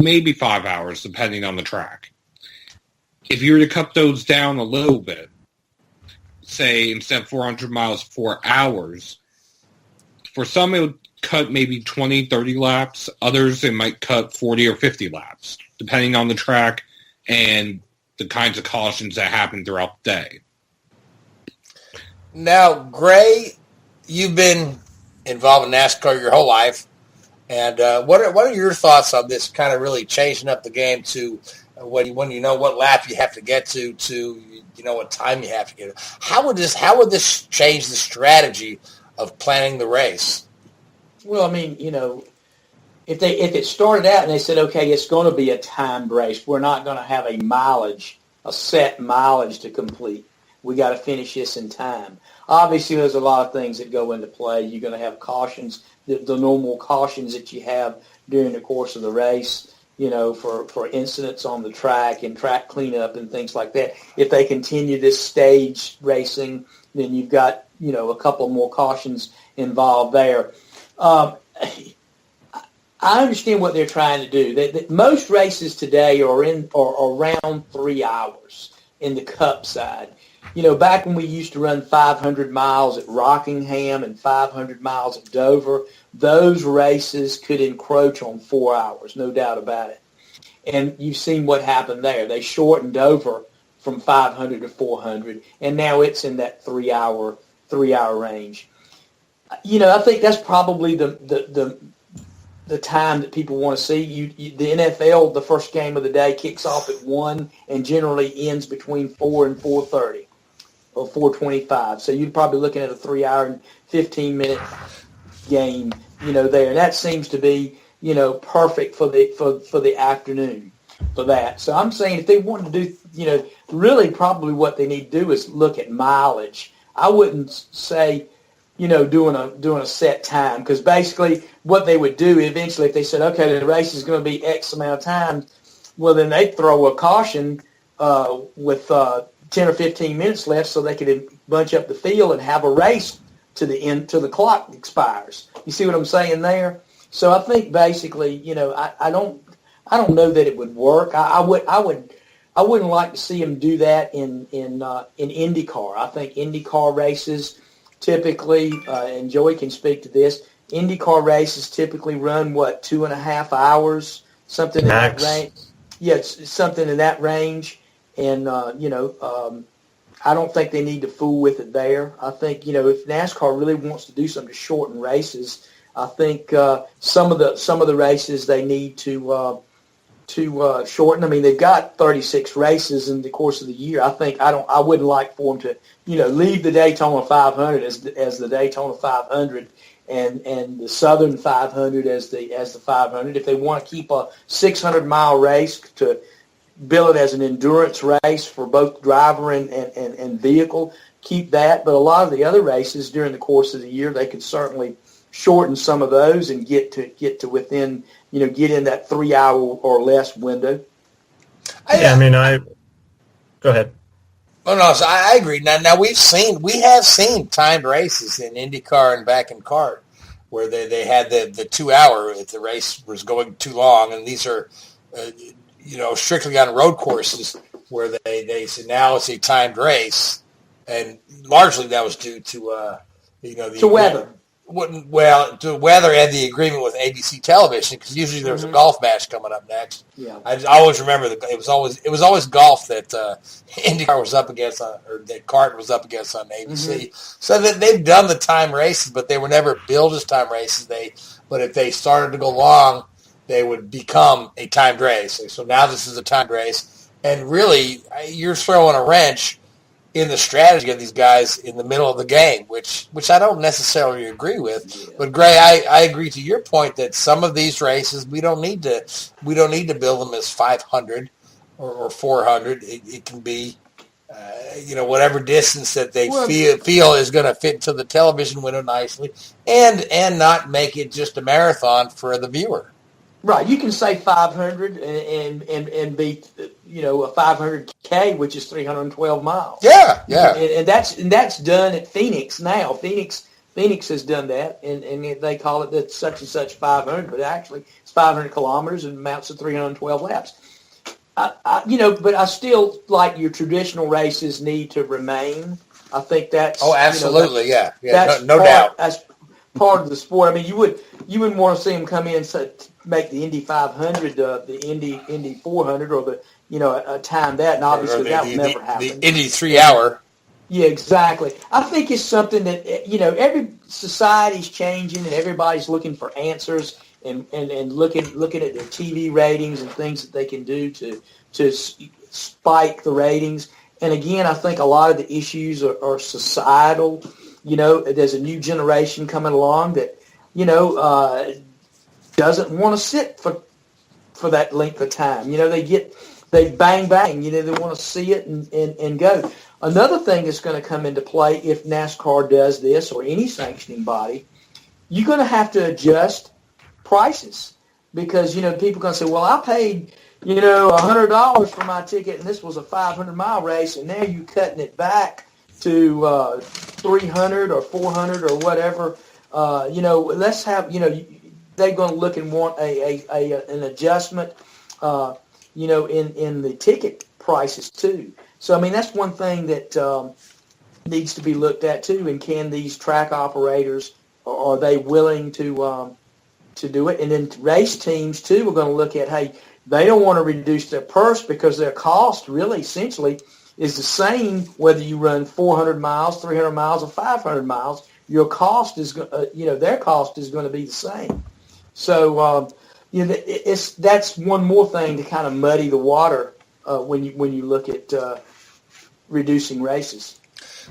maybe 5 hours, depending on the track. If you were to cut those down a little bit, say instead of 400 miles, 4 hours, for some it would cut maybe 20, 30 laps. Others it might cut 40 or 50 laps, depending on the track and the kinds of cautions that happen throughout the day. Now, Gray, you've been involved in NASCAR your whole life, and what are your thoughts on this kind of really changing up the game to when you know what lap you have to get to you know what time you have to get to? How would this change the strategy of planning the race? Well, I mean, you know, if it started out and they said, okay, it's going to be a timed race, we're not going to have a set mileage to complete. We got to finish this in time. Obviously, there's a lot of things that go into play. You're going to have cautions, the normal cautions that you have during the course of the race, you know, for incidents on the track and track cleanup and things like that. If they continue this stage racing, then you've got, you know, a couple more cautions involved there. I understand what they're trying to do. That most races today are around 3 hours in the Cup side. You know, back when we used to run 500 miles at Rockingham and 500 miles at Dover, those races could encroach on 4 hours, no doubt about it. And you've seen what happened there. They shortened Dover from 500 to 400, and now it's in that 3 hour range. You know, I think that's probably the time that people want to see. The NFL, the first game of the day, kicks off at 1 and generally ends between 4 and 4:30 or 4:25. So you're probably looking at a 3 hour and 15-minute game, you know, there. And that seems to be, you know, perfect for the afternoon for that. So I'm saying if they wanted to do, you know, really probably what they need to do is look at mileage. I wouldn't say, you know, doing a set time, because basically what they would do eventually, if they said, okay, the race is going to be X amount of time, well, then they'd throw a caution with 10 or 15 minutes left so they could bunch up the field and have a race to the end till the clock expires. You see what I'm saying there? So I think basically, you know, I don't know that it would work. I wouldn't like to see them do that in IndyCar. I think IndyCar races typically, and Joey can speak to this, IndyCar races typically run, 2.5 hours, something Max. in that range. Yeah, it's something in that range. And, you know, I don't think they need to fool with it there. I think, you know, if NASCAR really wants to do something to shorten races, I think some of the races they need to shorten. I mean, they've got 36 races in the course of the year. I wouldn't like for them to, you know, leave the Daytona 500 as the Daytona 500 and the Southern 500 as the 500. If they want to keep a 600-mile race to bill it as an endurance race for both driver and vehicle, keep that. But a lot of the other races during the course of the year, they could certainly shorten some of those and get to within, you know, get in that 3 hour or less window. Yeah, I mean, go ahead. Oh no, so I agree. Now we have seen timed races in IndyCar and back in kart where they had the 2 hour if the race was going too long, and these are you know, strictly on road courses where they said now it's a timed race, and largely that was due to you know, to weather. Well, to weather and the agreement with ABC Television, because usually there was a golf match coming up next. Yeah, I always remember it was always golf that IndyCar was up against or that kart was up against on ABC. So that they've done the time races, but they were never billed as time races. But if they started to go long, they would become a timed race. So now this is a timed race. And really, you're throwing a wrench in the strategy of these guys in the middle of the game, which I don't necessarily agree with. Yeah. But Gray, I agree to your point that some of these races we don't need to build them as 500 or 400. It can be whatever distance that they feel is going to fit into the television window nicely, and not make it just a marathon for the viewer. Right, you can say 500 and be, a 500K, which is 312 miles. Yeah. And that's done at Phoenix now. Phoenix has done that, and they call it the such and such 500, but actually it's 500 kilometers and amounts to 312 laps. But I still like your traditional races need to remain. I think that's absolutely, that's no doubt. That's part of the sport. I mean, you wouldn't want to see them come in and make the Indy 500, the Indy 400, or a time that, and obviously that would never happen. The Indy 3 hour. Yeah, exactly. I think it's something that every society's changing and everybody's looking for answers and looking at the TV ratings and things that they can do to spike the ratings. And again, I think a lot of the issues are societal. There's a new generation coming along that doesn't want to sit for that length of time. They bang. They want to see it and go. Another thing that's going to come into play if NASCAR does this or any sanctioning body, you're going to have to adjust prices because people are going to say, well, I paid $100 for my ticket and this was a 500-mile race, and now you're cutting it back to 300 or 400 or whatever. Let's have they're going to look and want an adjustment. In the ticket prices too. So I mean that's one thing that needs to be looked at too. And can these track operators are they willing to do it? And then race teams too are going to look at they don't want to reduce their purse because their cost really essentially is the same whether you run 400 miles, 300 miles, or 500 miles. Your cost is their cost is going to be the same. So that's one more thing to kind of muddy the water when you look at reducing races.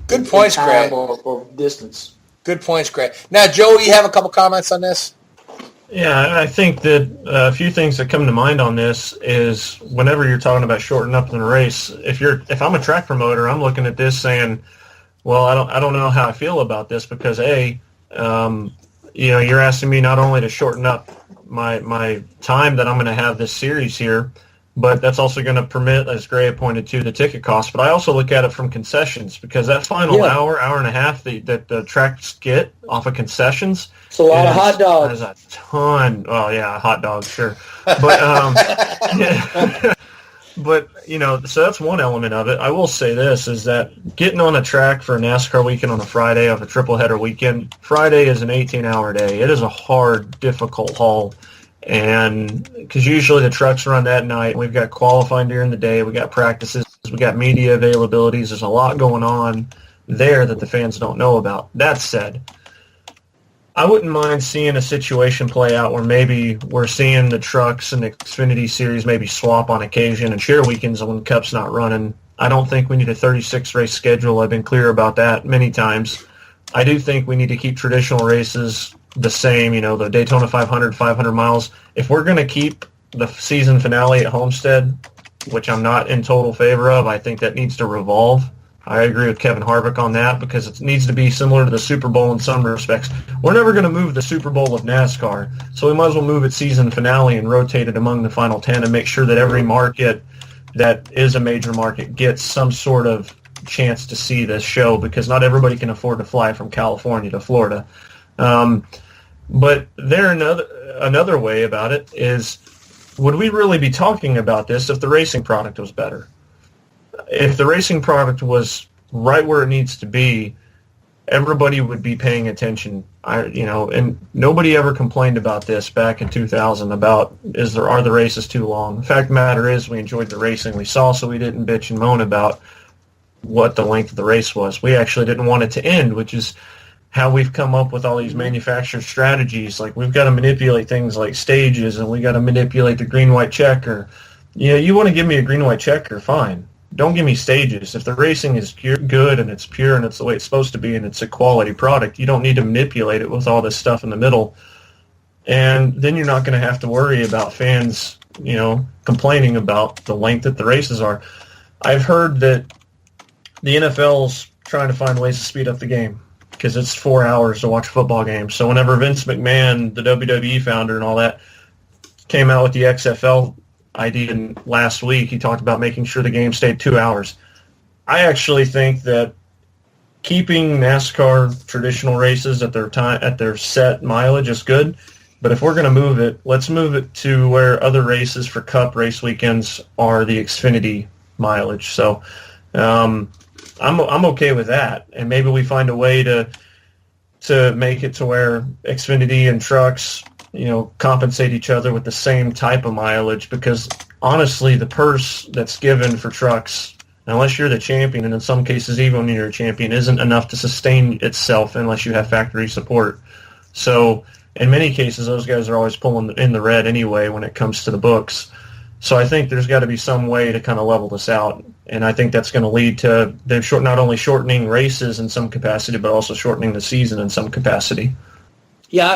Good points, Greg. Or distance. Good points, Greg. Now, Joe, you have a couple comments on this? Yeah, I think that a few things that come to mind on this is whenever you're talking about shortening up in a race, if I'm a track promoter, I'm looking at this saying, well, I don't know how I feel about this because you're asking me not only to shorten up my time that I'm going to have this series here, but that's also going to permit, as Gray pointed to, the ticket cost. But I also look at it from concessions because that final hour and a half that the tracks get off of concessions, it's a lot of hot dogs. There's a ton. Well, yeah, hot dogs, sure, but but so that's one element of it. I will say this is that getting on a track for a NASCAR weekend on a Friday of a triple header weekend, Friday is an 18-hour day. It is a hard, difficult haul. And because usually the trucks run that night, we've got qualifying during the day, we got practices, we got media availabilities. There's a lot going on there that the fans don't know about. That said, I wouldn't mind seeing a situation play out where maybe we're seeing the trucks and the Xfinity Series maybe swap on occasion and share weekends when Cup's not running. I don't think we need a 36-race schedule. I've been clear about that many times. I do think we need to keep traditional races the same, the Daytona 500, 500 miles. If we're going to keep the season finale at Homestead, which I'm not in total favor of, I think that needs to revolve. I agree with Kevin Harvick on that because it needs to be similar to the Super Bowl in some respects. We're never going to move the Super Bowl of NASCAR, so we might as well move its season finale and rotate it among the final 10 and make sure that every market that is a major market gets some sort of chance to see this show because not everybody can afford to fly from California to Florida. But another way about it is, would we really be talking about this if the racing product was better? If the racing product was right where it needs to be, everybody would be paying attention. And nobody ever complained about this back in 2000 about are the races too long? The fact of the matter is we enjoyed the racing we saw, so we didn't bitch and moan about what the length of the race was. We actually didn't want it to end, which is how we've come up with all these manufacturer strategies. Like, we've got to manipulate things like stages, and we got to manipulate the green-white checker. You want to give me a green-white checker, fine. Don't give me stages. If the racing is good and it's pure and it's the way it's supposed to be and it's a quality product, you don't need to manipulate it with all this stuff in the middle. And then you're not going to have to worry about fans, complaining about the length that the races are. I've heard that the NFL's trying to find ways to speed up the game because it's 4 hours to watch a football game. So whenever Vince McMahon, the WWE founder and all that, came out with the XFL idea last week, he talked about making sure the game stayed 2 hours. I actually think that keeping NASCAR traditional races at their set mileage is good. But if we're going to move it, let's move it to where other races for Cup race weekends are the Xfinity mileage. So I'm okay with that, and maybe we find a way to make it to where Xfinity and trucks, compensate each other with the same type of mileage. Because honestly, the purse that's given for trucks, unless you're the champion, and in some cases even when you're a champion, isn't enough to sustain itself unless you have factory support. So in many cases, those guys are always pulling in the red anyway when it comes to the books. So I think there's got to be some way to kind of level this out. And I think that's going to lead to them not only shortening races in some capacity, but also shortening the season in some capacity. Yeah,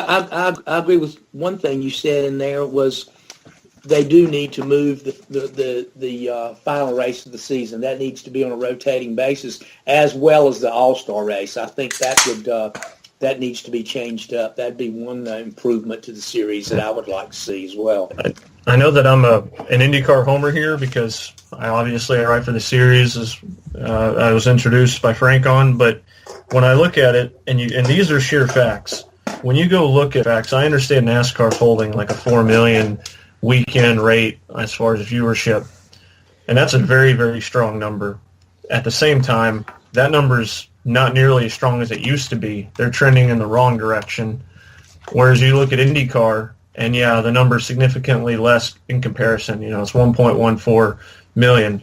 I agree with one thing you said in there was they do need to move the final race of the season. That needs to be on a rotating basis, as well as the All-Star race. I think that needs to be changed up. That'd be one improvement to the series that I would like to see as well. I know that I'm an IndyCar homer here because I write for the series, as I was introduced by Frank on. But when I look at it, and these are sheer facts, when you go look at facts, I understand NASCAR folding like a 4 million weekend rate as far as viewership, and that's a very, very strong number. At the same time, that number's not nearly as strong as it used to be. They're trending in the wrong direction. Whereas you look at IndyCar, and yeah, the number's significantly less in comparison. It's 1.14 million.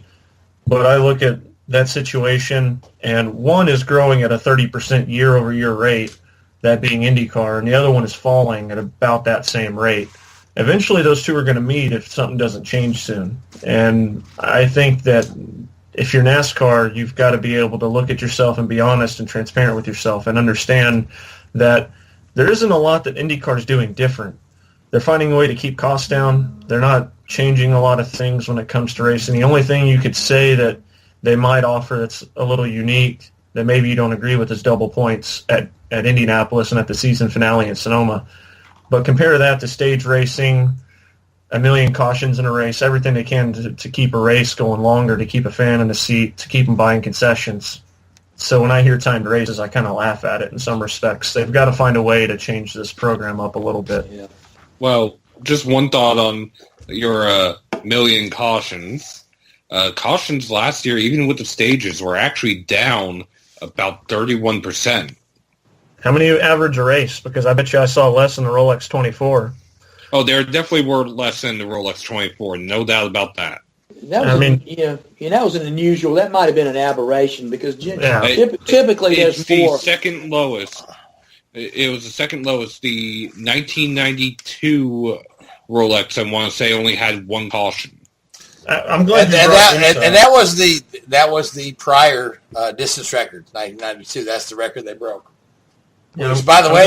But I look at that situation, and one is growing at a 30% year-over-year rate, that being IndyCar, and the other one is falling at about that same rate. Eventually, those two are going to meet if something doesn't change soon. And I think that if you're NASCAR, you've got to be able to look at yourself and be honest and transparent with yourself and understand that there isn't a lot that IndyCar is doing different. They're finding a way to keep costs down. They're not changing a lot of things when it comes to racing. The only thing you could say that they might offer that's a little unique that maybe you don't agree with is double points at Indianapolis and at the season finale in Sonoma. But compare that to stage racing, 1 million cautions in a race, everything they can to keep a race going longer, to keep a fan in the seat, to keep them buying concessions. So when I hear timed races, I kind of laugh at it in some respects. They've got to find a way to change this program up a little bit. Yeah. Well, just one thought on your million cautions. Cautions last year, even with the stages, were actually down about 31%. How many average a race? Because I bet you I saw less in the Rolex 24. Oh, there definitely were less in the Rolex 24, no doubt about that. That was an unusual. That might have been an aberration because typically it's there's more. The second lowest. It was the second lowest. The 1992 Rolex, I want to say, only had one caution. I'm glad that was the prior distance record, 1992. That's the record they broke. Which, by the way,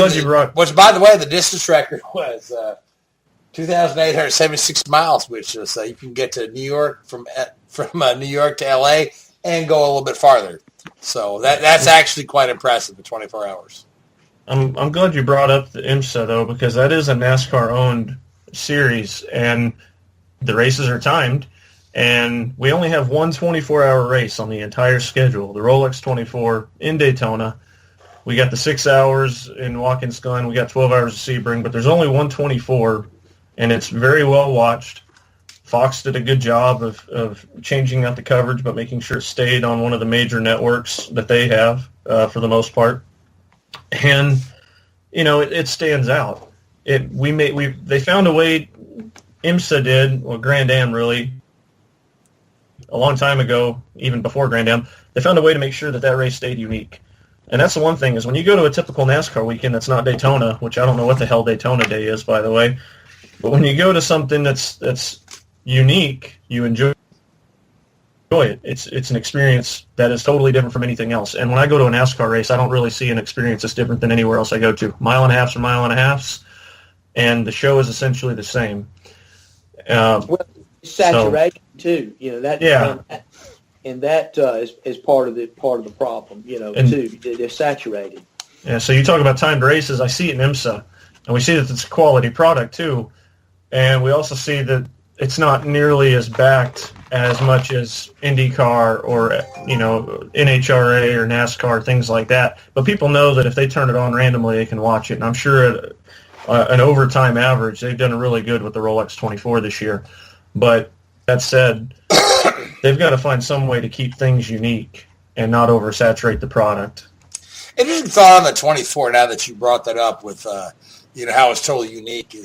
the distance record was 2,876 miles, which is you can get to New York from New York to L.A. and go a little bit farther. So that's actually quite impressive in 24 hours. I'm glad you brought up the IMSA, though, because that is a NASCAR-owned series, and the races are timed, and we only have one 24-hour race on the entire schedule, the Rolex 24 in Daytona. We got the 6 hours in Watkins Glen. We got 12 hours of Sebring, but there's only 124, and it's very well watched. Fox did a good job of changing out the coverage, but making sure it stayed on one of the major networks that they have for the most part. And it stands out. They found a way. IMSA did, or Grand Am really, a long time ago, even before Grand Am. They found a way to make sure that race stayed unique. And that's the one thing is when you go to a typical NASCAR weekend that's not Daytona, which I don't know what the hell Daytona Day is, by the way, but when you go to something that's unique, you enjoy it. It's an experience that is totally different from anything else. And when I go to a NASCAR race, I don't really see an experience that's different than anywhere else I go to. Mile and a halfs are mile and a halfs, and the show is essentially the same. Well, saturation too. You know that. Yeah. And that is part of the problem. You know, too. They're saturated. Yeah. So you talk about timed races. I see it in IMSA, and we see that it's a quality product too. And we also see that it's not nearly as backed as much as IndyCar or, NHRA or NASCAR, things like that. But people know that if they turn it on randomly, they can watch it. And I'm sure at an overtime average, they've done really good with the Rolex 24 this year. But that said, they've got to find some way to keep things unique and not oversaturate the product. Interesting thought on the 24, now that you brought that up with how it's totally unique.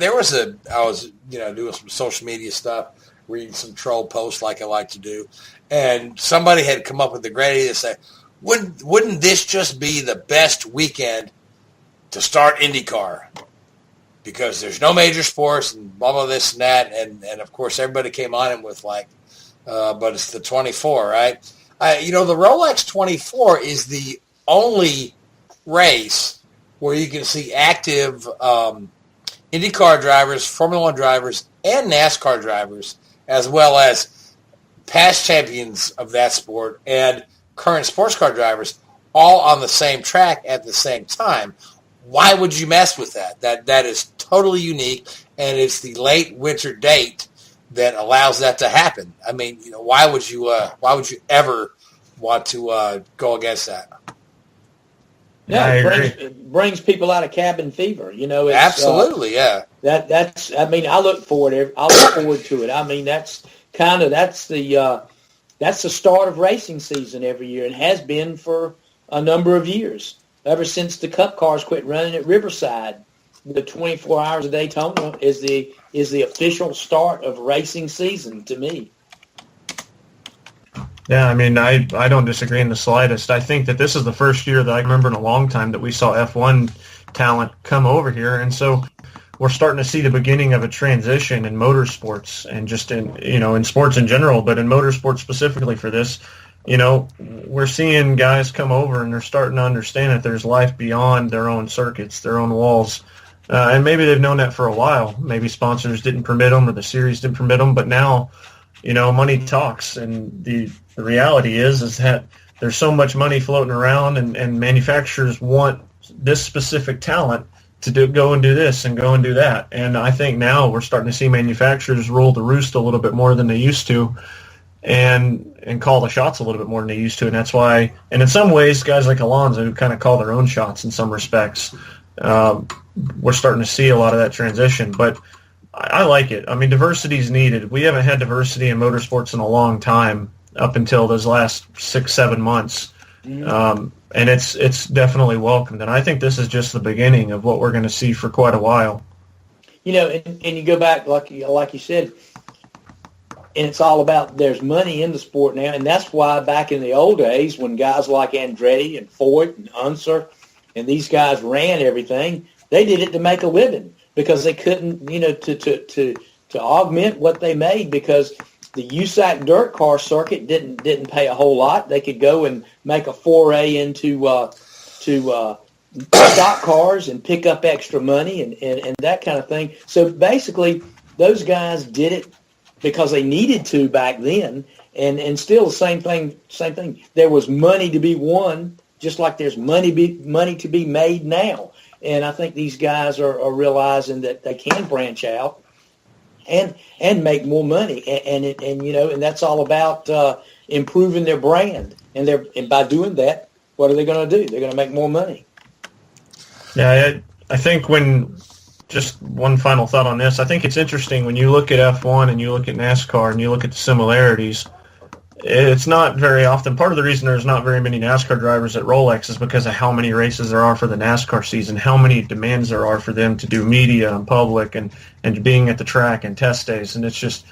I was doing some social media stuff, reading some troll posts like I like to do, and somebody had come up with the great idea to say, wouldn't this just be the best weekend to start IndyCar? Because there's no major sports and blah, blah, this and that, and of course everybody came on him with but it's the 24, right? The Rolex 24 is the only race where you can see active IndyCar drivers, Formula One drivers, and NASCAR drivers, as well as past champions of that sport and current sports car drivers, all on the same track at the same time. Why would you mess with that? That is totally unique, and it's the late winter date that allows that to happen. I mean, why would you ever want to go against that? Yeah, it brings people out of cabin fever. It's, absolutely, yeah. That's. I mean, I look forward to it. I mean, that's the start of racing season every year, and has been for a number of years. Ever since the Cup cars quit running at Riverside, the 24 Hours of Daytona is the official start of racing season to me. Yeah, I mean, I don't disagree in the slightest. I think that this is the first year that I remember in a long time that we saw F1 talent come over here, and so we're starting to see the beginning of a transition in motorsports and just in sports in general, but in motorsports specifically for this. We're seeing guys come over and they're starting to understand that there's life beyond their own circuits, their own walls. And maybe they've known that for a while. Maybe sponsors didn't permit them or the series didn't permit them, but now, money talks. And the reality is that there's so much money floating around and manufacturers want this specific talent to go and do this and go and do that. And I think now we're starting to see manufacturers roll the roost a little bit more than they used to, and call the shots a little bit more than they used to. And that's why, and in some ways, guys like Alonso who kind of call their own shots in some respects, we're starting to see a lot of that transition. But I like it. I mean, diversity is needed. We haven't had diversity in motorsports in a long time, up until those last 6-7 months. And it's definitely welcomed. And I think this is just the beginning of what we're going to see for quite a while. And you go back, like you said, and it's all about there's money in the sport now, and that's why back in the old days when guys like Andretti and Foyt and Unser and these guys ran everything, they did it to make a living because they couldn't, to augment what they made, because the USAC dirt car circuit didn't pay a whole lot. They could go and make a foray into stock cars and pick up extra money and that kind of thing. So basically, those guys did it because they needed to back then, and still the same thing. There was money to be won, just like there's money to be made now. And I think these guys are realizing that they can branch out and make more money, and that's all about improving their brand. And by doing that, what are they going to do? They're going to make more money. Yeah, I think just one final thought on this. I think it's interesting when you look at F1 and you look at NASCAR and you look at the similarities. It's not very often. Part of the reason there's not very many NASCAR drivers at Rolex is because of how many races there are for the NASCAR season, how many demands there are for them to do media and public and being at the track and test days. And it's just,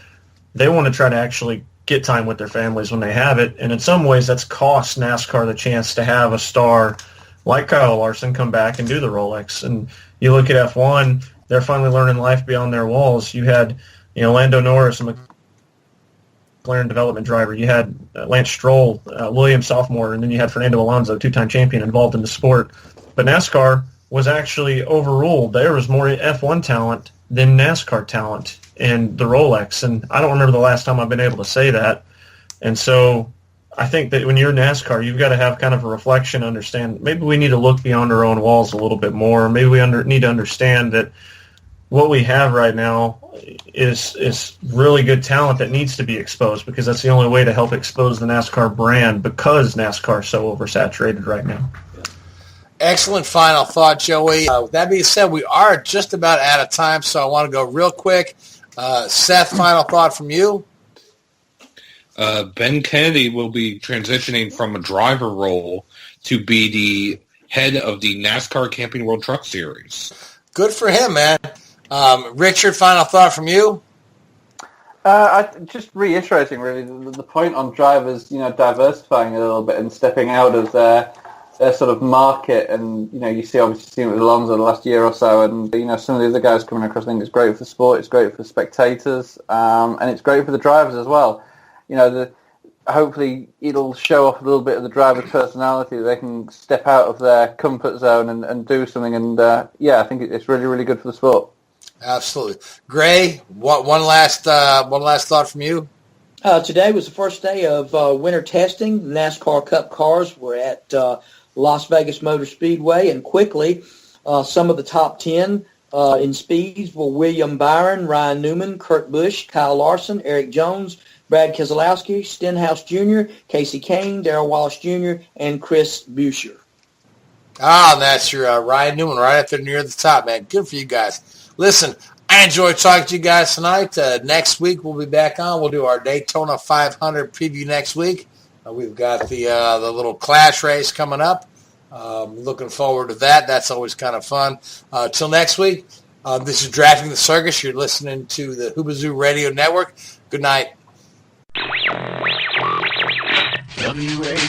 they want to try to actually get time with their families when they have it. And in some ways, that's cost NASCAR the chance to have a star like Kyle Larson come back and do the Rolex. And you look at F1, they're finally learning life beyond their walls. You had, Lando Norris, a McLaren development driver. You had Lance Stroll, Williams sophomore, and then you had Fernando Alonso, two-time champion, involved in the sport. But NASCAR was actually overruled. There was more F1 talent than NASCAR talent in the Rolex. And I don't remember the last time I've been able to say that. And so I think that when you're NASCAR, you've got to have kind of a reflection, understand maybe we need to look beyond our own walls a little bit more. Maybe we need to understand that what we have right now is really good talent that needs to be exposed, because that's the only way to help expose the NASCAR brand, because NASCAR is so oversaturated right now. Excellent final thought, Joey. With that being said, we are just about out of time, so I want to go real quick. Seth, final thought from you? Ben Kennedy will be transitioning from a driver role to be the head of the NASCAR Camping World Truck Series. Good for him, man. Richard, final thought from you? Just reiterating, really, the point on drivers, diversifying a little bit and stepping out of their sort of market. And, you see it with Alonso the last year or so. And, some of the other guys coming across, I think it's great for the sport, it's great for the spectators, and it's great for the drivers as well. Hopefully it'll show off a little bit of the driver's personality. They can step out of their comfort zone and do something. And, I think it's really, really good for the sport. Absolutely. Gray, one last thought from you? Today was the first day of winter testing. The NASCAR Cup cars were at Las Vegas Motor Speedway, and quickly some of the top 10 in speeds were William Byron, Ryan Newman, Kurt Busch, Kyle Larson, Eric Jones, Brad Keselowski, Stenhouse Jr., Casey Kane, Darrell Wallace Jr., and Chris Buescher. And that's your Ryan Newman right up there near the top, man. Good for you guys. Listen, I enjoyed talking to you guys tonight. Next week we'll be back on. We'll do our Daytona 500 preview next week. We've got the little Clash race coming up. Looking forward to that. That's always kind of fun. Till next week, this is Drafting the Circus. You're listening to the Whoobazoo Radio Network. Good night. WHOOBAZOO,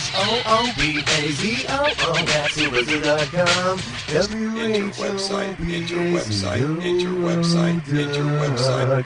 that's Whoobazoo.com. Enter website.